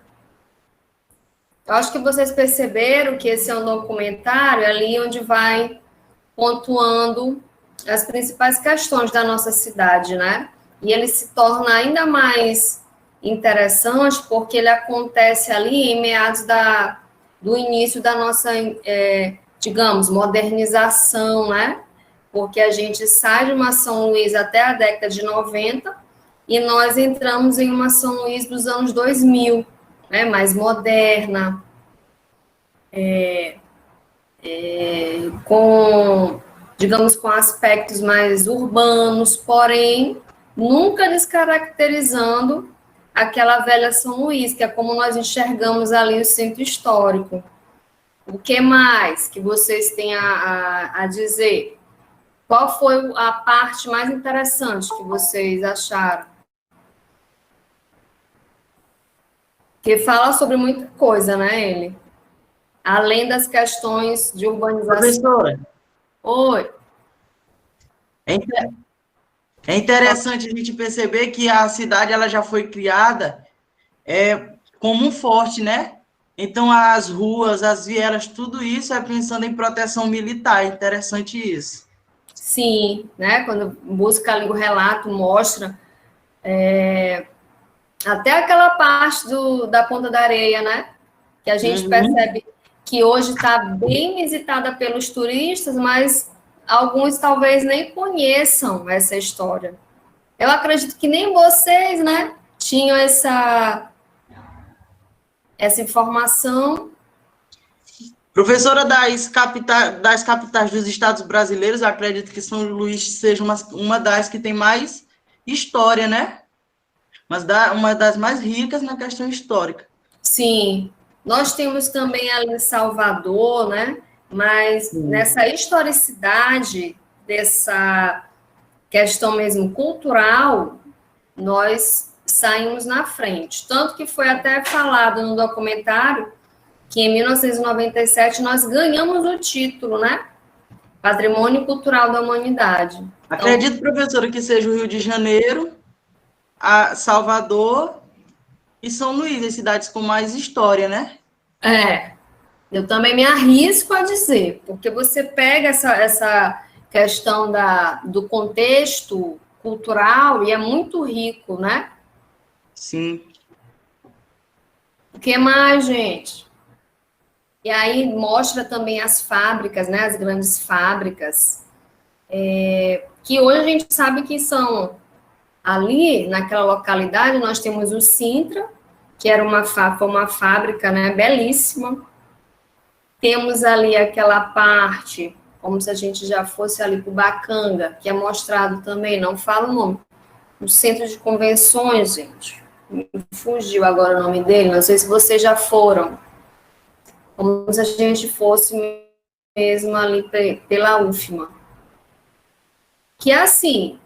Eu acho que vocês perceberam que esse é um documentário ali onde vai pontuando as principais questões da nossa cidade, né? E ele se torna ainda mais interessante porque ele acontece ali em meados do início da nossa, digamos, modernização, né? Porque a gente sai de uma São Luís até a década de 90 e nós entramos em uma São Luís dos anos 2000, né? Mais moderna, com, digamos, com aspectos mais urbanos, porém, nunca descaracterizando aquela velha São Luís, que é como nós enxergamos ali o centro histórico. O que mais que vocês têm a dizer? Qual foi a parte mais interessante que vocês acharam? Que fala sobre muita coisa, né, ele? Além das questões de urbanização. Professora, Oi. é interessante a gente perceber que a cidade ela já foi criada como um forte, né? Então, as ruas, as vielas, tudo isso é pensando em proteção militar. É interessante isso. Sim, né? Quando busca ali o relato, mostra até aquela parte da Ponta da Areia, né? Que a gente percebe que hoje está bem visitada pelos turistas, mas alguns talvez nem conheçam essa história. Eu acredito que nem vocês, né, tinham essa informação. Professora, das capitais dos estados brasileiros, eu acredito que São Luís seja uma das que tem mais história, né? Mas uma das mais ricas na questão histórica. Sim, nós temos também ali em Salvador, né? Mas nessa historicidade dessa questão mesmo cultural, nós saímos na frente. Tanto que foi até falado no documentário que em 1997 nós ganhamos o título, né? Patrimônio Cultural da Humanidade. Então, acredito, professora, que seja o Rio de Janeiro, Salvador e São Luís, as cidades com mais história, né? Eu também me arrisco a dizer, porque você pega essa questão do contexto cultural e é muito rico, né? Sim. O que mais, gente? E aí mostra também as fábricas, né? As grandes fábricas, que hoje a gente sabe que são ali, naquela localidade, nós temos o Sintra, que era foi uma fábrica, né, belíssima. Temos ali aquela parte, como se a gente já fosse ali para o Bacanga, que é mostrado também, não falo o nome, o centro de convenções, gente. Me fugiu agora o nome dele, não sei se vocês já foram. Como se a gente fosse mesmo ali pela UFMA. Que assim,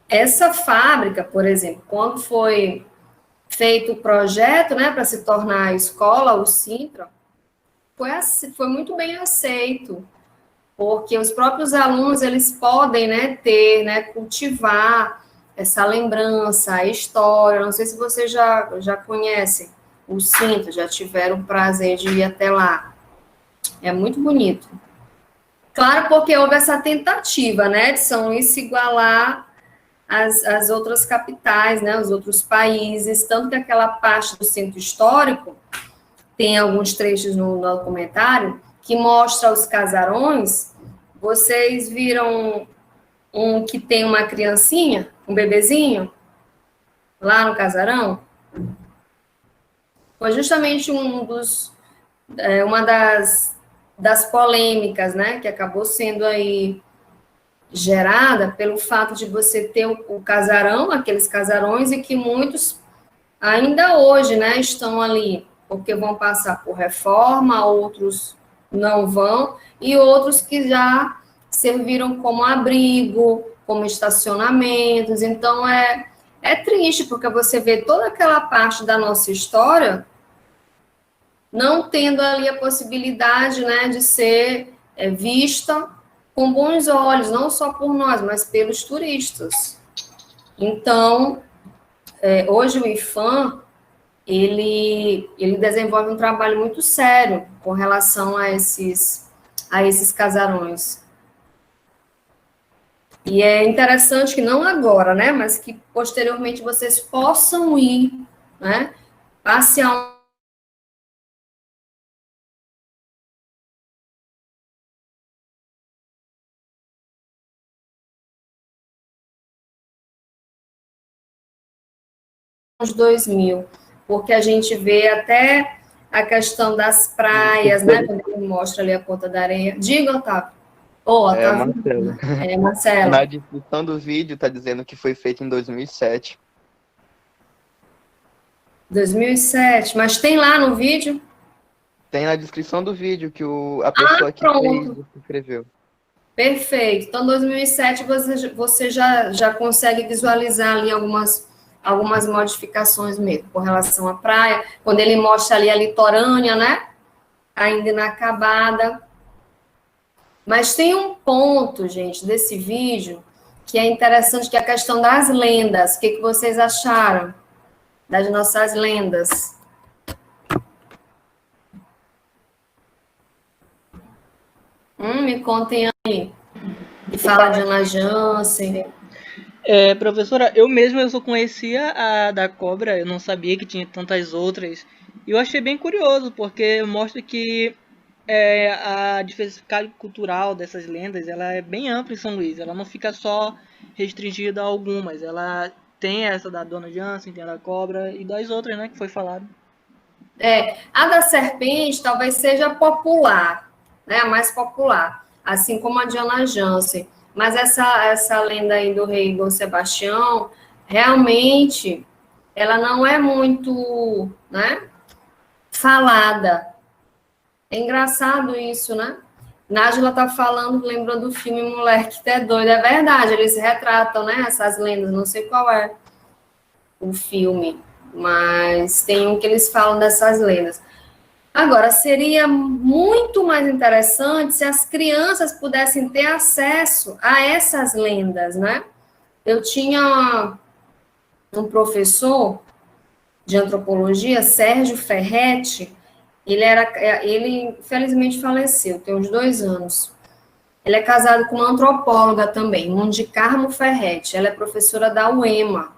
essa fábrica, por exemplo, quando foi feito o projeto, né, para se tornar a escola, o Sintra, foi muito bem aceito, porque os próprios alunos, eles podem, né, cultivar essa lembrança, a história. Não sei se vocês já conhecem o Sintra, já tiveram o prazer de ir até lá. É muito bonito. Claro, porque houve essa tentativa, né, de São Luís se igualar às outras capitais, né, os outros países, tanto que aquela parte do centro histórico, tem alguns trechos no documentário, que mostra os casarões. Vocês viram um que tem uma criancinha, um bebezinho, lá no casarão? Foi justamente uma das polêmicas, né, que acabou sendo aí gerada pelo fato de você ter o casarão, aqueles casarões, e que muitos ainda hoje, né, estão ali, porque vão passar por reforma, outros não vão, e outros que já serviram como abrigo, como estacionamentos. Então, é triste, porque você vê toda aquela parte da nossa história não tendo ali a possibilidade, né, de ser vista com bons olhos, não só por nós, mas pelos turistas. Então, hoje o IPHAN, ele desenvolve um trabalho muito sério com relação a esses casarões. E é interessante que não agora, né, mas que posteriormente vocês possam ir, né, passear uns 2000, porque a gente vê até a questão das praias, né, quando ele mostra ali a Ponta da Areia. Diga, Otávio. Otávio. Marcelo. Marcelo. Na descrição do vídeo está dizendo que foi feito em 2007. 2007, mas tem lá no vídeo? Tem na descrição do vídeo que a pessoa que fez escreveu. Perfeito. Então, 2007, você já consegue visualizar ali algumas modificações mesmo, com relação à praia, quando ele mostra ali a litorânea, né? Ainda inacabada. Mas tem um ponto, gente, desse vídeo, que é interessante, que é a questão das lendas. O que vocês acharam das nossas lendas? Me contem aí. E fala de Ana Jansen. Professora, eu só conhecia a da cobra, eu não sabia que tinha tantas outras. E eu achei bem curioso, porque mostra que a diversidade cultural dessas lendas, ela é bem ampla em São Luís. Ela não fica só restringida a algumas. Ela tem essa da Dona Jansen, tem a da cobra e das outras, né, que foi falado. A da serpente talvez seja popular, né, a mais popular, assim como a de Ana Jansen. Mas essa lenda aí do rei Dom Sebastião, realmente, ela não é muito, né, falada. É engraçado isso, né? Nájila tá falando, lembrou do filme Moleque que é doido. É verdade, eles retratam, né, essas lendas, não sei qual é. o filme, mas tem um que eles falam dessas lendas. Agora, seria muito mais interessante se as crianças pudessem ter acesso a essas lendas, né? Eu tinha um professor de antropologia, Sérgio Ferretti, ele infelizmente faleceu, tem uns 2 anos. Ele é casado com uma antropóloga também, Mundi Carmo Ferretti, ela é professora da UEMA,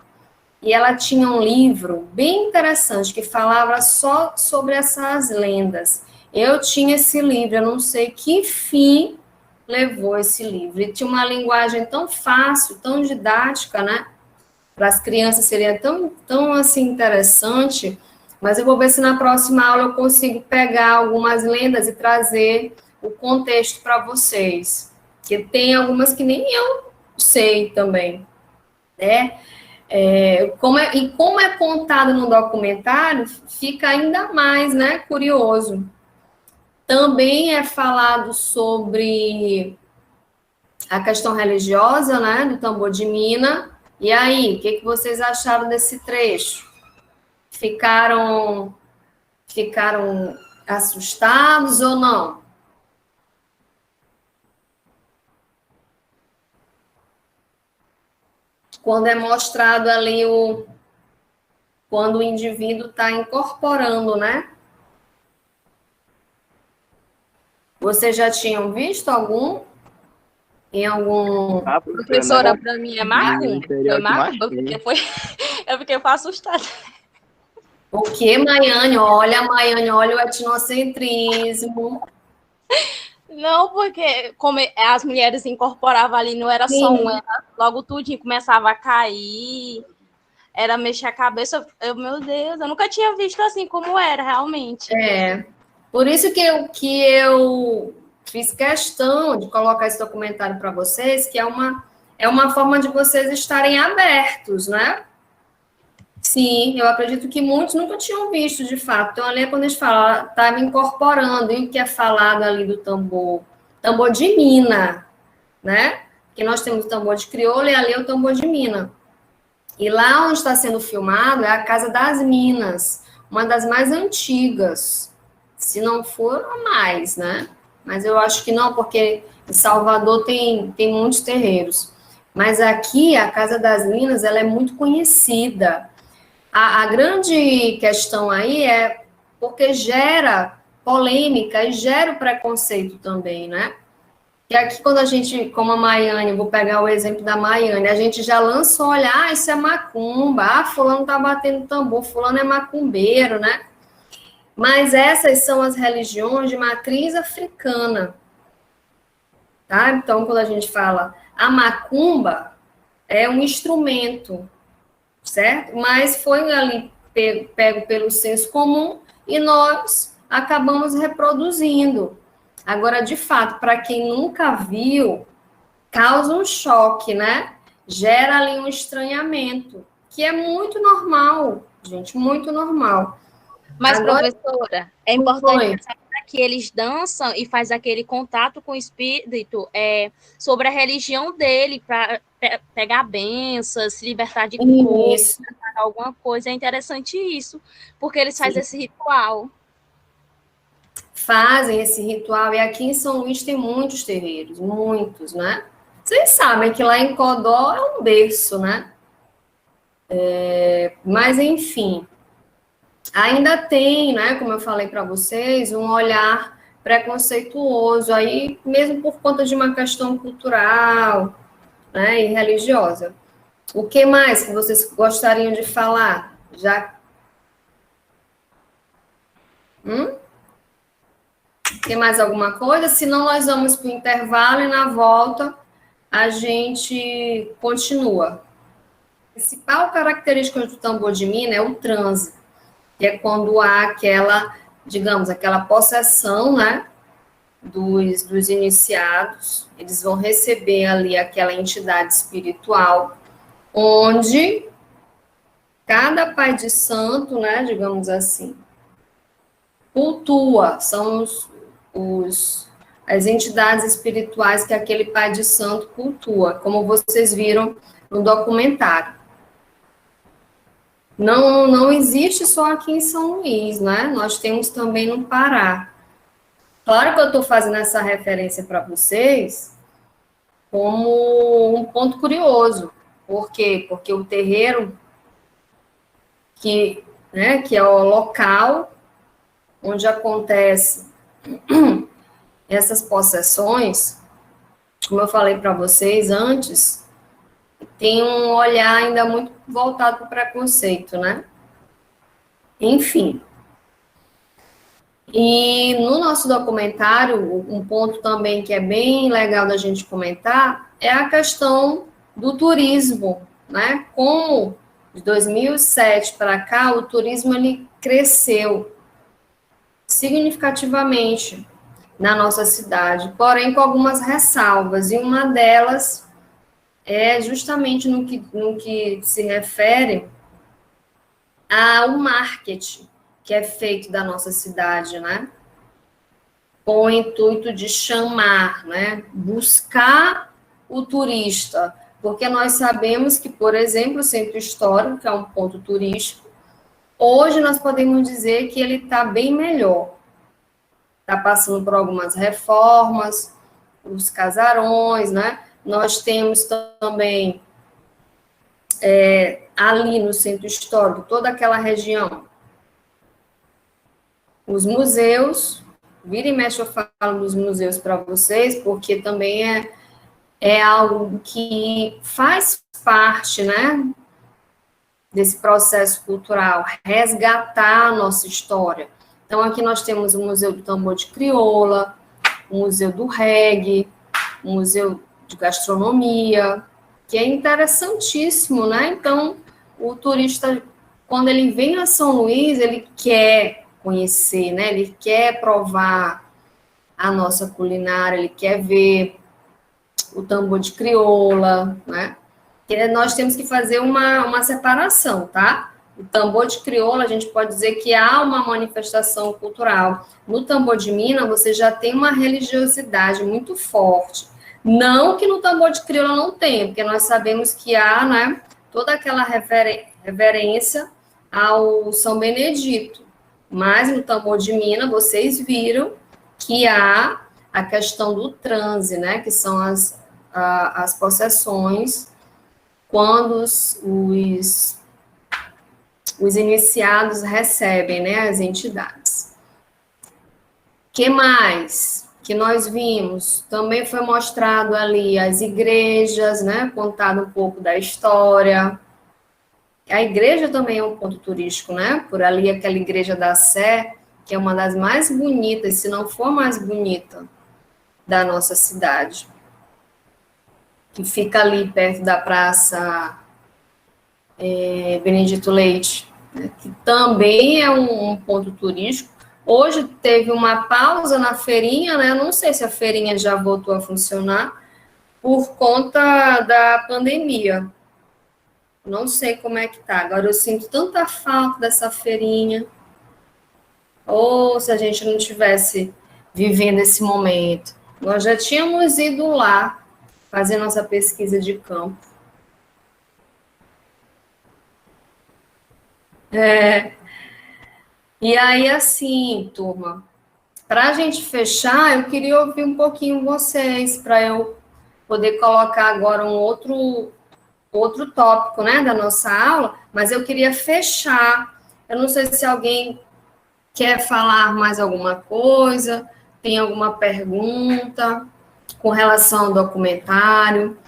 e ela tinha um livro bem interessante que falava só sobre essas lendas. Eu tinha esse livro, eu não sei que fim levou esse livro. E tinha uma linguagem tão fácil, tão didática, né? Para as crianças seria tão assim interessante. Mas eu vou ver se na próxima aula eu consigo pegar algumas lendas e trazer o contexto para vocês. Que tem algumas que nem eu sei também, né? Como é contado no documentário, fica ainda mais, né, curioso. Também é falado sobre a questão religiosa, né, do tambor de mina. E aí, o que vocês acharam desse trecho? Ficaram assustados ou não? Quando é mostrado ali quando o indivíduo está incorporando, né? Vocês já tinham visto em algum... Professora, para mim é macumba. Foi macumba, eu fiquei assustada. O que, Maiane? Olha o etnocentrismo. Não, porque como as mulheres incorporavam ali, não era só uma, logo tudinho começava a cair, era mexer a cabeça. Meu Deus, eu nunca tinha visto assim como era, realmente. Por isso que eu fiz questão de colocar esse documentário para vocês, que é uma forma de vocês estarem abertos, né? Sim, eu acredito que muitos nunca tinham visto, de fato. Então, ali é quando a gente fala, estava incorporando, e o que é falado ali do tambor de mina, né? Que nós temos o tambor de crioula e ali é o tambor de mina. E lá onde está sendo filmado é a Casa das Minas, uma das mais antigas, se não for a mais, né? Mas eu acho que não, porque em Salvador tem muitos terreiros. Mas aqui, a Casa das Minas, ela é muito conhecida. A grande questão aí é porque gera polêmica e gera o preconceito também, né? E aqui, quando a gente, como a Maiane, vou pegar o exemplo da Maiane, a gente já lança o olhar, isso é macumba, fulano tá batendo tambor, fulano é macumbeiro, né? Mas essas são as religiões de matriz africana, tá? Então, quando a gente fala a macumba, é um instrumento, certo? Mas foi ali pego pelo senso comum e nós acabamos reproduzindo. Agora, de fato, para quem nunca viu, causa um choque, né? Gera ali um estranhamento, que é muito normal, gente, muito normal. Mas, agora, professora, é importante que eles dançam e faz aquele contato com o espírito sobre a religião dele, para pegar bênçãos, se libertar de culpa, alguma coisa. É interessante isso, porque eles fazem esse ritual. Fazem esse ritual, e aqui em São Luís tem muitos terreiros, muitos, né? Vocês sabem que lá em Codó é um berço, né? Mas, enfim, ainda tem, né, como eu falei para vocês, um olhar preconceituoso, aí mesmo por conta de uma questão cultural, né, e religiosa. O que mais que vocês gostariam de falar? Tem mais alguma coisa? Senão nós vamos para o intervalo e na volta a gente continua. A principal característica do tambor de mina é o transe, que é quando há aquela, digamos, aquela possessão, né, dos iniciados, eles vão receber ali aquela entidade espiritual, onde cada pai de santo, né, digamos assim, cultua, são as entidades espirituais que aquele pai de santo cultua, como vocês viram no documentário. não existe só aqui em São Luís, né? Nós temos também no Pará. Claro que eu estou fazendo essa referência para vocês como um ponto curioso. Por quê? Porque o terreiro, que é o local onde acontece essas possessões, como eu falei para vocês antes, tem um olhar ainda muito voltado para o preconceito, né? Enfim. E no nosso documentário, um ponto também que é bem legal da gente comentar é a questão do turismo, né? Como de 2007 para cá, o turismo ele cresceu significativamente na nossa cidade, porém com algumas ressalvas, e uma delas é justamente no que se refere ao marketing que é feito da nossa cidade, né? Com o intuito de chamar, né? Buscar o turista, porque nós sabemos que, por exemplo, o Centro Histórico, que é um ponto turístico, hoje nós podemos dizer que ele está bem melhor. Está passando por algumas reformas, os casarões, né? Nós temos também ali no Centro Histórico, toda aquela região, os museus, vira e mexe eu falo dos museus para vocês, porque também é algo que faz parte, né, desse processo cultural, resgatar a nossa história. Então, aqui nós temos o Museu do Tambor de Crioula, o Museu do Reggae, o Museu de Gastronomia, que é interessantíssimo, né? Então, o turista, quando ele vem a São Luís, ele quer conhecer, né? Ele quer provar a nossa culinária, ele quer ver o tambor de crioula, né? Que nós temos que fazer uma separação, tá? O tambor de crioula, a gente pode dizer que há uma manifestação cultural. No tambor de Minas, você já tem uma religiosidade muito forte. Não que no tambor de crioula não tenha, porque nós sabemos que há, né, toda aquela reverência ao São Benedito. Mas no tambor de Minas, vocês viram que há a questão do transe, né, que são as possessões, quando os iniciados recebem, né, as entidades. Que mais que nós vimos? Também foi mostrado ali as igrejas, né, contado um pouco da história. A igreja também é um ponto turístico, né? Por ali aquela igreja da Sé, que é uma das mais bonitas, se não for a mais bonita, da nossa cidade. Que fica ali perto da Praça Benedito Leite, né? Que também é um ponto turístico. Hoje teve uma pausa na feirinha, né? Não sei se a feirinha já voltou a funcionar por conta da pandemia. Não sei como é que tá. Agora eu sinto tanta falta dessa feirinha. Ou se a gente não tivesse vivendo esse momento. Nós já tínhamos ido lá fazer nossa pesquisa de campo. E aí, assim, turma, para a gente fechar, eu queria ouvir um pouquinho vocês, para eu poder colocar agora um outro tópico, né, da nossa aula, mas eu queria fechar. Eu não sei se alguém quer falar mais alguma coisa, tem alguma pergunta com relação ao documentário.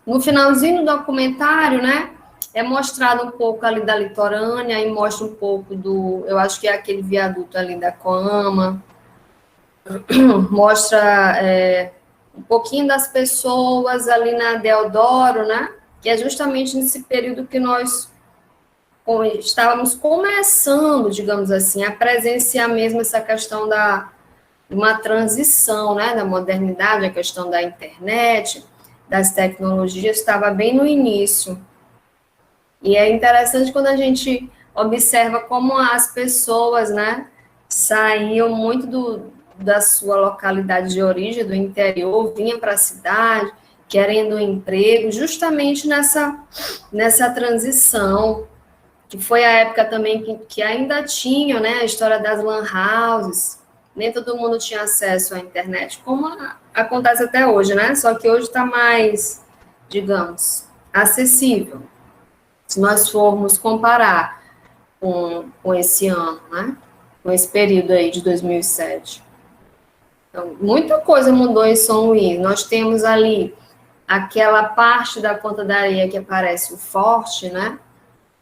No finalzinho do documentário, né, é mostrado um pouco ali da litorânea e mostra um pouco eu acho que é aquele viaduto ali da Coama, mostra um pouquinho das pessoas ali na Deodoro, né, que é justamente nesse período que nós estávamos começando, digamos assim, a presenciar mesmo essa questão de uma transição, né, da modernidade, a questão da internet, das tecnologias, estava bem no início. E é interessante quando a gente observa como as pessoas, né, saíam muito da sua localidade de origem, do interior, vinham para a cidade, querendo um emprego, justamente nessa transição, que foi a época também que ainda tinha, né, a história das lan houses, nem todo mundo tinha acesso à internet, como acontece até hoje, né, só que hoje está mais, digamos, acessível, se nós formos comparar com esse ano, né, com esse período aí de 2007. Então, muita coisa mudou em São Luís, nós temos ali aquela parte da Ponta da Areia que aparece o Forte, né,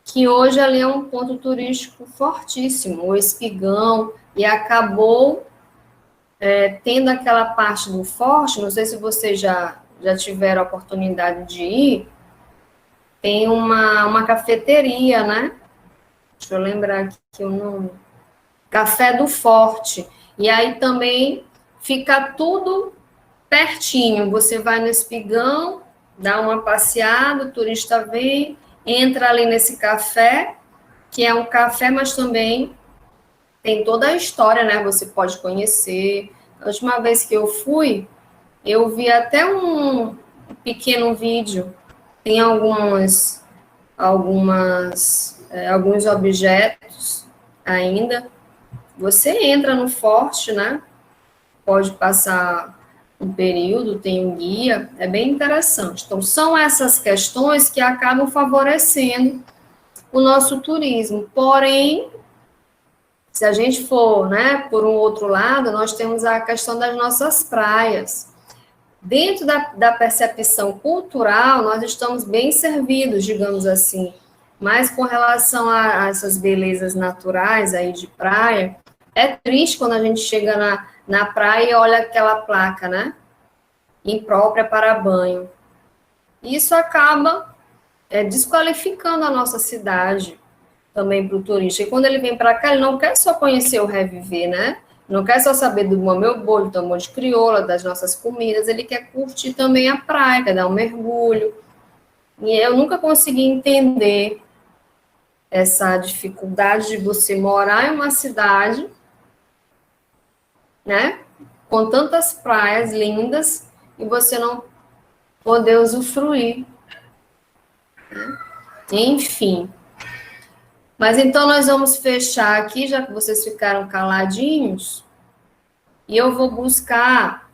que hoje ali é um ponto turístico fortíssimo, o Espigão, e acabou tendo aquela parte do Forte, não sei se vocês já tiveram a oportunidade de ir, tem uma cafeteria, né? Deixa eu lembrar aqui o nome. Café do Forte. E aí também fica tudo pertinho. Você vai no Espigão, dá uma passeada, o turista vem, entra ali nesse café, que é um café, mas também tem toda a história, né? Você pode conhecer. A última vez que eu fui, eu vi até um pequeno vídeo. Tem alguns objetos ainda. Você entra no Forte, né? Pode passar um período, tem um guia, é bem interessante. Então, são essas questões que acabam favorecendo o nosso turismo. Porém, se a gente for, né, por um outro lado, nós temos a questão das nossas praias. Dentro da percepção cultural, nós estamos bem servidos, digamos assim, mas com relação a essas belezas naturais aí de praia, é triste quando a gente chega na praia e olha aquela placa, né? Imprópria para banho. Isso acaba desqualificando a nossa cidade também para o turista. E quando ele vem para cá, ele não quer só conhecer o reviver, né? Não quer só saber do meu bolo, do amor de crioula, das nossas comidas, ele quer curtir também a praia, quer dar um mergulho. E eu nunca consegui entender essa dificuldade de você morar em uma cidade, né, com tantas praias lindas, e você não poder usufruir. Né? Enfim. Mas então nós vamos fechar aqui, já que vocês ficaram caladinhos, e eu vou buscar,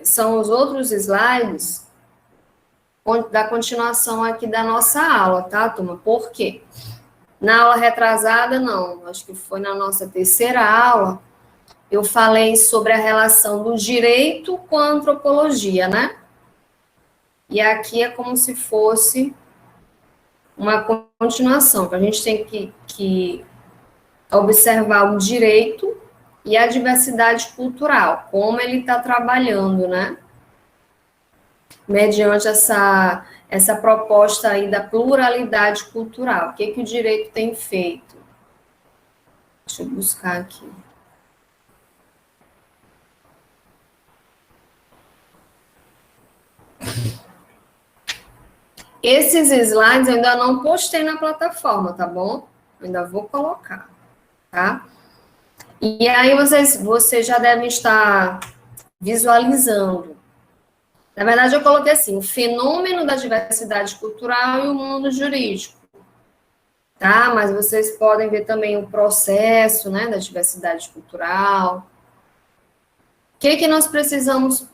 são os outros slides da continuação aqui da nossa aula, tá, turma? Por quê? Na aula retrasada, não, acho que foi na nossa terceira aula, eu falei sobre a relação do direito com a antropologia, né? E aqui é como se fosse uma continuação, que a gente tem que observar o direito e a diversidade cultural, como ele está trabalhando, né? Mediante essa proposta aí da pluralidade cultural. O que o direito tem feito? Deixa eu buscar aqui. Esses slides eu ainda não postei na plataforma, tá bom? Eu ainda vou colocar, tá? E aí vocês já devem estar visualizando. Na verdade, eu coloquei assim, o fenômeno da diversidade cultural e o mundo jurídico, tá? Mas vocês podem ver também o processo, né, da diversidade cultural. O que nós precisamos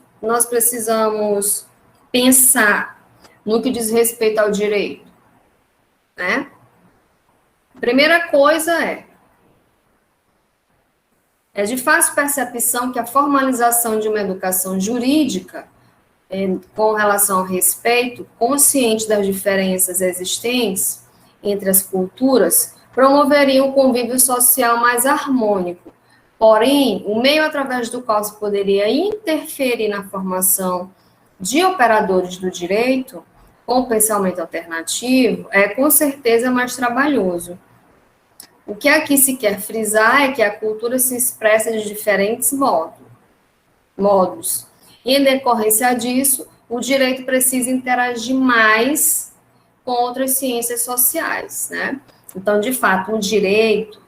pensar no que diz respeito ao direito, né? Primeira coisa é de fácil percepção que a formalização de uma educação jurídica com relação ao respeito, consciente das diferenças existentes entre as culturas, promoveria um convívio social mais harmônico. Porém, o meio através do qual se poderia interferir na formação de operadores do direito, com o pensamento alternativo, é com certeza mais trabalhoso. O que aqui se quer frisar é que a cultura se expressa de diferentes modos. E, em decorrência disso, o direito precisa interagir mais com com outras ciências sociais, né? Então, de fato, o direito,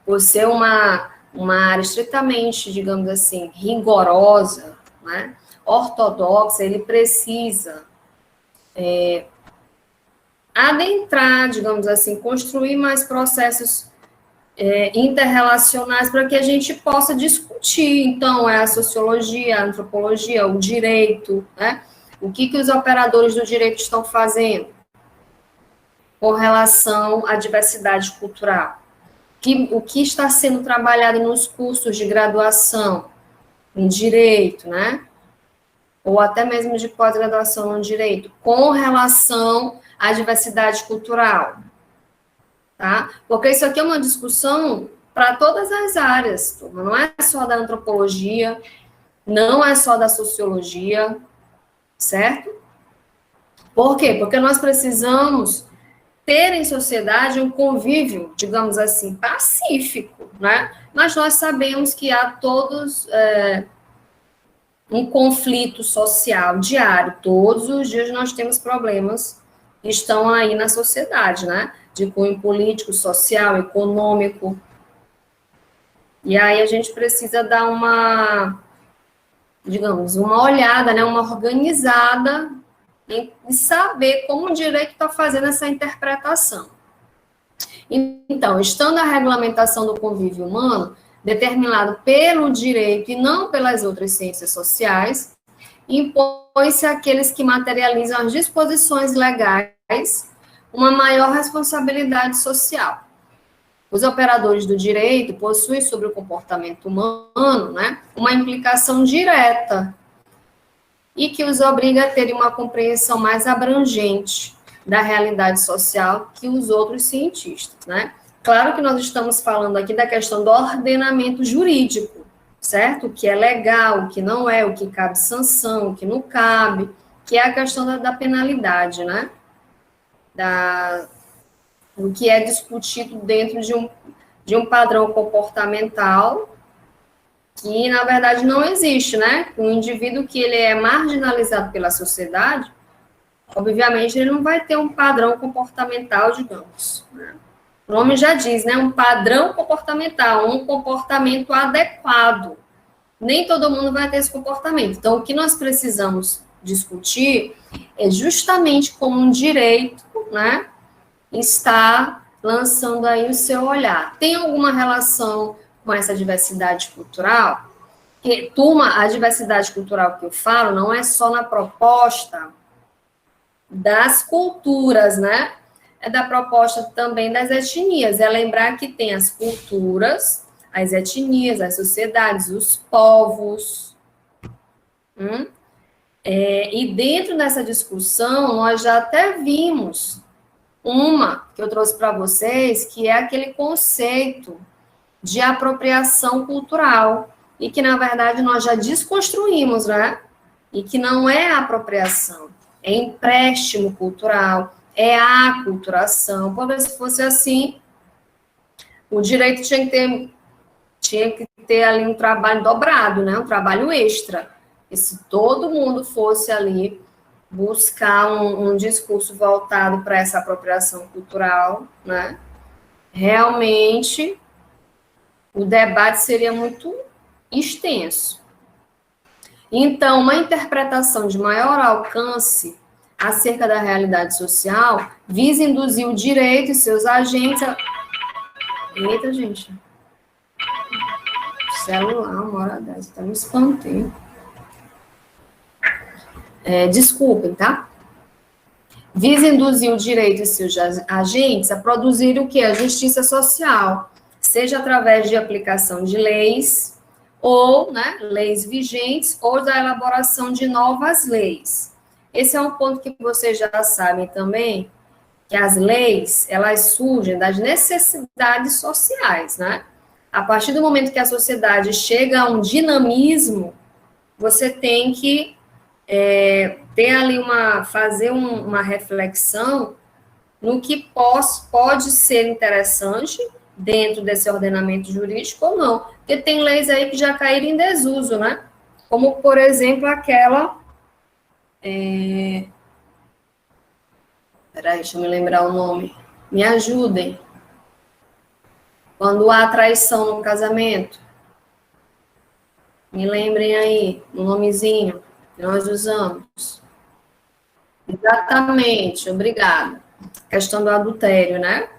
por ser uma área estritamente, digamos assim, rigorosa, né, ortodoxa, ele precisa adentrar, digamos assim, construir mais processos interrelacionais para que a gente possa discutir, então, a sociologia, a antropologia, o direito, né? O que os operadores do direito estão fazendo com relação à diversidade cultural? O que está sendo trabalhado nos cursos de graduação em direito, né? Ou até mesmo de pós-graduação em direito, com relação à diversidade cultural, tá? Porque isso aqui é uma discussão para todas as áreas, turma. Não é só da antropologia, não é só da sociologia, certo? Por quê? Porque nós precisamos ter em sociedade um convívio, digamos assim, pacífico, né? Mas nós sabemos que há todos um conflito social diário. Todos os dias nós temos problemas que estão aí na sociedade, né? De cunho político, social, econômico. E aí a gente precisa dar uma, digamos, uma olhada, né? Uma organizada e saber como o direito está fazendo essa interpretação. Então, estando a regulamentação do convívio humano determinado pelo direito e não pelas outras ciências sociais, impõe-se àqueles que materializam as disposições legais uma maior responsabilidade social. Os operadores do direito possuem sobre o comportamento humano, né, uma implicação direta e que os obriga a terem uma compreensão mais abrangente da realidade social que os outros cientistas, né? Claro que nós estamos falando aqui da questão do ordenamento jurídico, certo? O que é legal, o que não é, o que cabe sanção, o que não cabe, que é a questão da penalidade, né? O que é discutido dentro de um padrão comportamental que, na verdade, não existe, né? Um indivíduo que ele é marginalizado pela sociedade, obviamente, ele não vai ter um padrão comportamental, digamos, né? O nome já diz, né? Um padrão comportamental, um comportamento adequado. Nem todo mundo vai ter esse comportamento. Então, o que nós precisamos discutir é justamente como um direito, né, está lançando aí o seu olhar. Tem alguma relação com essa diversidade cultural? Que, turma, a diversidade cultural que eu falo não é só na proposta das culturas, né? É da proposta também das etnias. É lembrar que tem as culturas, as etnias, as sociedades, os povos. E dentro dessa discussão, nós já até vimos uma que eu trouxe para vocês, que é aquele conceito de apropriação cultural, e que, na verdade, nós já desconstruímos, né? E que não é apropriação, é empréstimo cultural, é aculturação. Porque se fosse assim, o direito tinha que ter ali um trabalho dobrado, né? Um trabalho extra. E se todo mundo fosse ali buscar um discurso voltado para essa apropriação cultural, né? Realmente, o debate seria muito extenso. Então, uma interpretação de maior alcance acerca da realidade social visa induzir o direito e seus agentes a... Eita, gente. Celular, uma hora dessa, tá me espantando. Desculpem, tá? Visa induzir o direito e seus agentes a produzir o que? A justiça social, seja através de aplicação de leis, ou, né, leis vigentes, ou da elaboração de novas leis. Esse é um ponto que vocês já sabem também, que as leis, elas surgem das necessidades sociais, né? A partir do momento que a sociedade chega a um dinamismo, você tem que ter ali fazer uma reflexão no que pode ser interessante dentro desse ordenamento jurídico ou não. Porque tem leis aí que já caíram em desuso, né? Como, por exemplo, aquela Peraí, deixa eu me lembrar o nome. Me ajudem. Quando há traição no casamento. Me lembrem aí, o nomezinho que nós usamos. Exatamente, obrigada. Questão do adultério, né?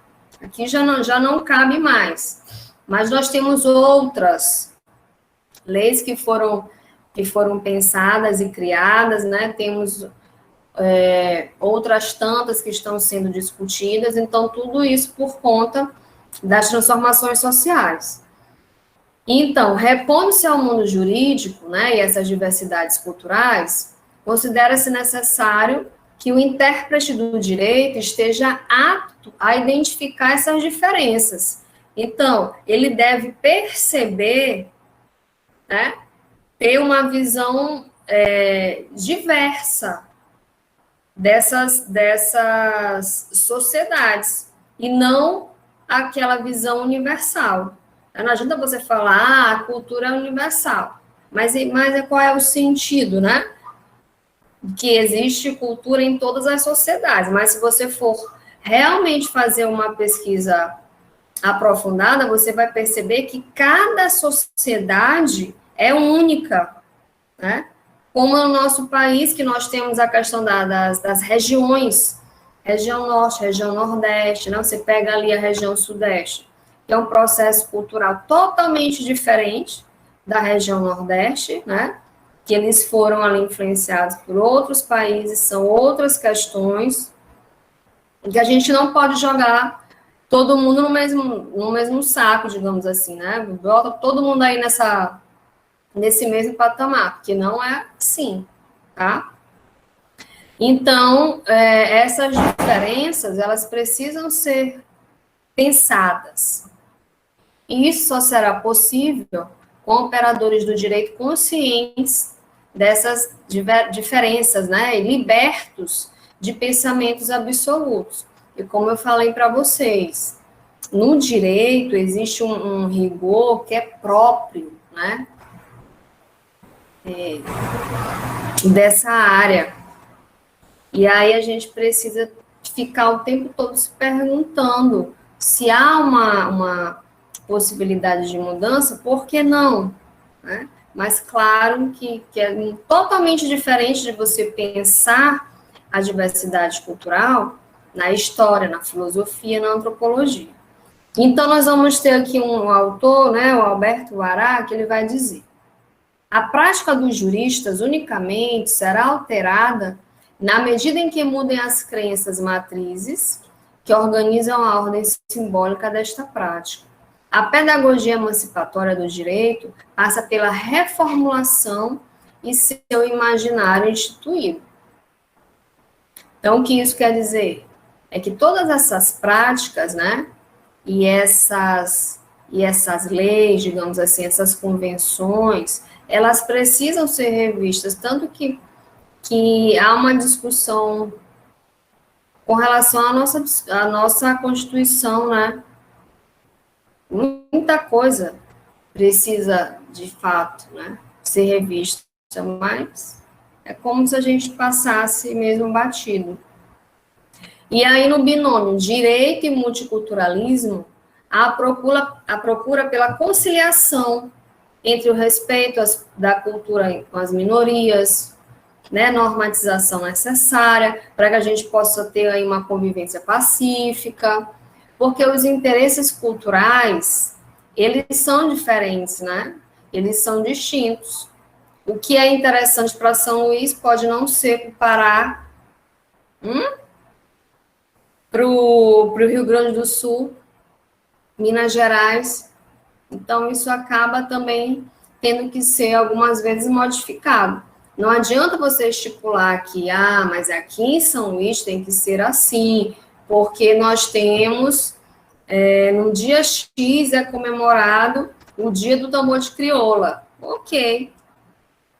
Aqui já não cabe mais. Mas nós temos outras leis que foram pensadas e criadas, né? Temos outras tantas que estão sendo discutidas. Então, tudo isso por conta das transformações sociais. Então, repondo-se ao mundo jurídico, né, e essas diversidades culturais, considera-se necessário que o intérprete do direito esteja apto a identificar essas diferenças. Então, ele deve perceber, né, ter uma visão diversa dessas sociedades, e não aquela visão universal. Não adianta você falar, a cultura é universal, mas qual é o sentido, né? Que existe cultura em todas as sociedades, mas se você for realmente fazer uma pesquisa aprofundada, você vai perceber que cada sociedade é única, né? Como no nosso país, que nós temos a questão das regiões, região norte, região nordeste, né? Você pega ali a região sudeste, que é um processo cultural totalmente diferente da região nordeste, né? Que eles foram ali influenciados por outros países, são outras questões, que a gente não pode jogar todo mundo no mesmo saco, digamos assim, né? Bota todo mundo aí nesse mesmo patamar, porque não é assim, tá? Então, essas diferenças, elas precisam ser pensadas. E isso só será possível com operadores do direito conscientes dessas diferenças, né? E libertos de pensamentos absolutos. E como eu falei para vocês, no direito existe um rigor que é próprio, né? Dessa área. E aí a gente precisa ficar o tempo todo se perguntando se há uma possibilidade de mudança, por que não? Né? Mas claro que é totalmente diferente de você pensar a diversidade cultural na história, na filosofia, na antropologia. Então, nós vamos ter aqui um autor, né, o Alberto Vará, que ele vai dizer: a prática dos juristas unicamente será alterada na medida em que mudem as crenças matrizes que organizam a ordem simbólica desta prática. A pedagogia emancipatória do direito passa pela reformulação e seu imaginário instituído. Então, o que isso quer dizer? É que todas essas práticas, né, e essas leis, digamos assim, essas convenções, elas precisam ser revistas, tanto que há uma discussão com relação à nossa Constituição, né? Muita coisa precisa, de fato, né, ser revista, mas é como se a gente passasse mesmo batido. E aí, no binômio direito e multiculturalismo, a procura pela conciliação entre o respeito da cultura com as minorias, né, normatização necessária, para que a gente possa ter aí uma convivência pacífica, porque os interesses culturais, eles são diferentes, né? Eles são distintos. O que é interessante para São Luís pode não ser para o Pará, para o Rio Grande do Sul, Minas Gerais. Então, isso acaba também tendo que ser, algumas vezes, modificado. Não adianta você estipular que, mas aqui em São Luís tem que ser assim, porque nós temos, no dia X é comemorado o dia do tambor de crioula. Ok.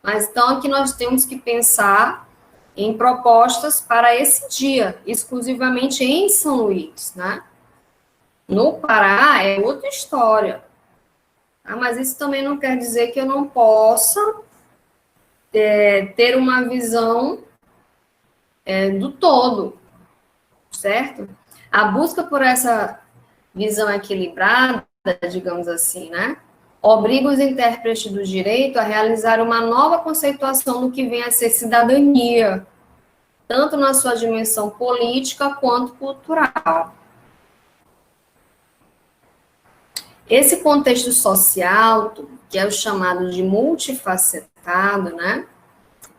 Mas então aqui nós temos que pensar em propostas para esse dia, exclusivamente em São Luís, né? No Pará é outra história. Mas isso também não quer dizer que eu não possa ter uma visão do todo. certo? A busca por essa visão equilibrada, digamos assim, né, obriga os intérpretes do direito a realizar uma nova conceituação do que vem a ser cidadania, tanto na sua dimensão política quanto cultural. Esse contexto social, que é o chamado de multifacetado, né,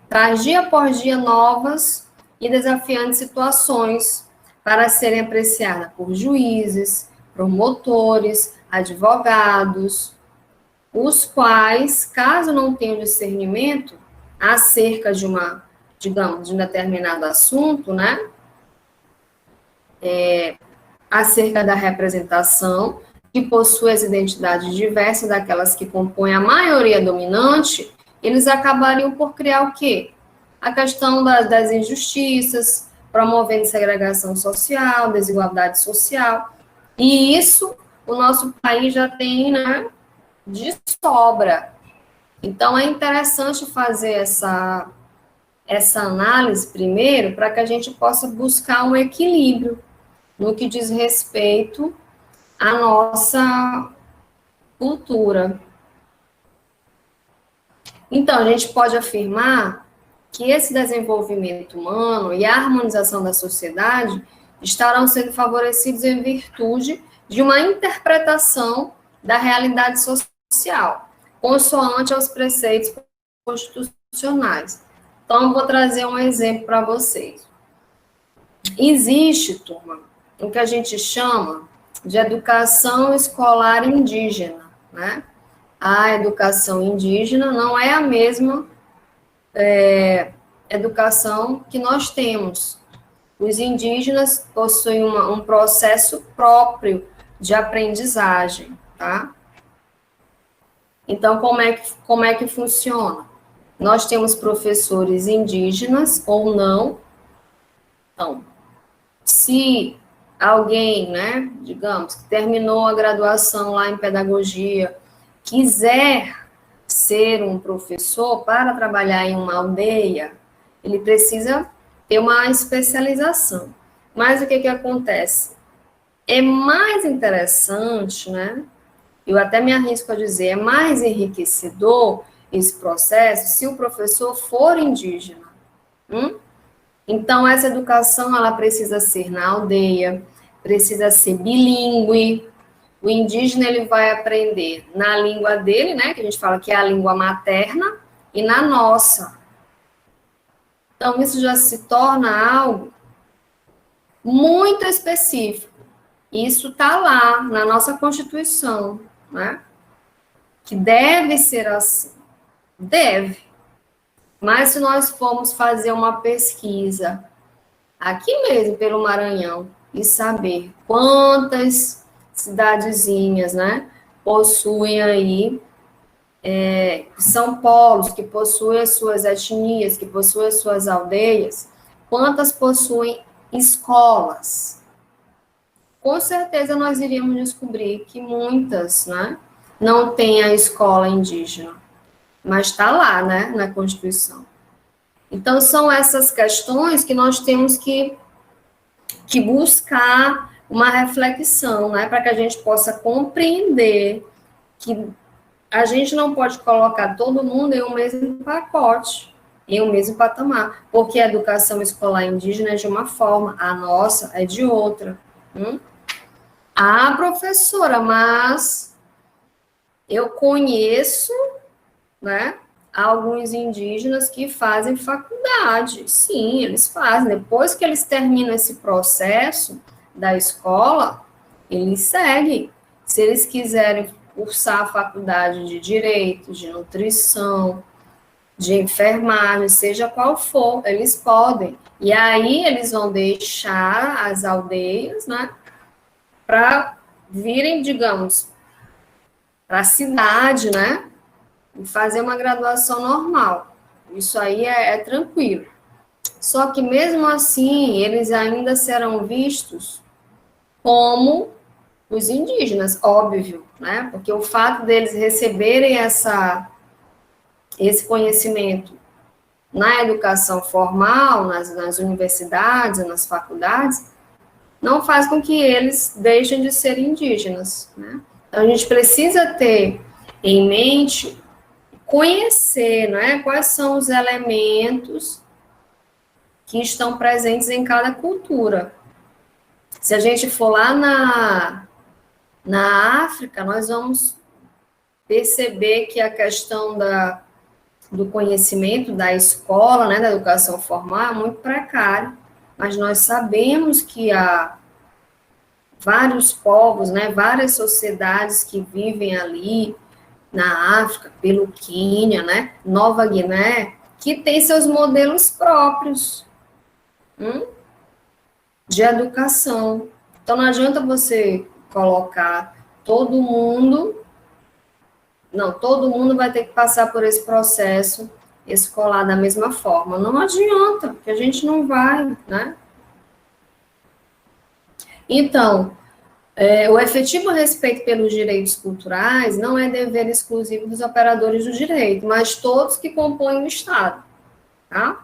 traz dia após dia novas e desafiantes situações para serem apreciadas por juízes, promotores, advogados, os quais, caso não tenham discernimento acerca de digamos, de um determinado assunto, né, acerca da representação, que possui as identidades diversas daquelas que compõem a maioria dominante, eles acabariam por criar o quê? A questão das injustiças, promovendo segregação social, desigualdade social, e isso o nosso país já tem, né, de sobra. Então, é interessante fazer essa análise primeiro, para que a gente possa buscar um equilíbrio no que diz respeito à nossa cultura. Então, a gente pode afirmar que esse desenvolvimento humano e a harmonização da sociedade estarão sendo favorecidos em virtude de uma interpretação da realidade social, consoante aos preceitos constitucionais. Então, eu vou trazer um exemplo para vocês. Existe, turma, o que a gente chama de educação escolar indígena, né? A educação indígena não é a mesma educação que nós temos. Os indígenas possuem um processo próprio de aprendizagem, tá? Então, como é que funciona? Nós temos professores indígenas ou não. Então, se alguém, né, digamos, que terminou a graduação lá em pedagogia, quiser ser um professor para trabalhar em uma aldeia, ele precisa ter uma especialização. Mas o que acontece? É mais interessante, né? Eu até me arrisco a dizer, é mais enriquecedor esse processo se o professor for indígena. Então, essa educação, ela precisa ser na aldeia, precisa ser bilíngue. O indígena, ele vai aprender na língua dele, né, que a gente fala que é a língua materna, e na nossa. Então, isso já se torna algo muito específico. Isso está lá, na nossa Constituição, né, que deve ser assim. Deve. Mas se nós formos fazer uma pesquisa aqui mesmo pelo Maranhão e saber quantas cidadezinhas, né, possuem aí, são polos que possuem as suas etnias, que possuem as suas aldeias, quantas possuem escolas. Com certeza nós iríamos descobrir que muitas, né, não têm a escola indígena, mas está lá, né, na Constituição. Então, são essas questões que nós temos que buscar uma reflexão, né, para que a gente possa compreender que a gente não pode colocar todo mundo em um mesmo pacote, em um mesmo patamar, porque a educação escolar indígena é de uma forma, a nossa é de outra. Ah, professora, mas eu conheço, né, alguns indígenas que fazem faculdade. Sim, eles fazem. Depois que eles terminam esse processo da escola, eles seguem. Se eles quiserem cursar a faculdade de direito, de nutrição, de enfermagem, seja qual for, eles podem. E aí eles vão deixar as aldeias, né, para virem, digamos, para a cidade, né, e fazer uma graduação normal. Isso aí é tranquilo. Só que, mesmo assim, eles ainda serão vistos como os indígenas, óbvio, né? Porque o fato deles receberem esse conhecimento na educação formal, nas universidades, nas faculdades, não faz com que eles deixem de ser indígenas, né? Então, a gente precisa ter em mente, conhecer, né, quais são os elementos que estão presentes em cada cultura. Se a gente for lá na África, nós vamos perceber que a questão do conhecimento da escola, né, da educação formal, é muito precária, mas nós sabemos que há vários povos, né, várias sociedades que vivem ali na África, pelo Quênia, né, Nova Guiné, que tem seus modelos próprios de educação. Então, não adianta você colocar todo mundo vai ter que passar por esse processo escolar da mesma forma. Não adianta, porque a gente não vai, né? Então, o efetivo respeito pelos direitos culturais não é dever exclusivo dos operadores do direito, mas todos que compõem o Estado, tá?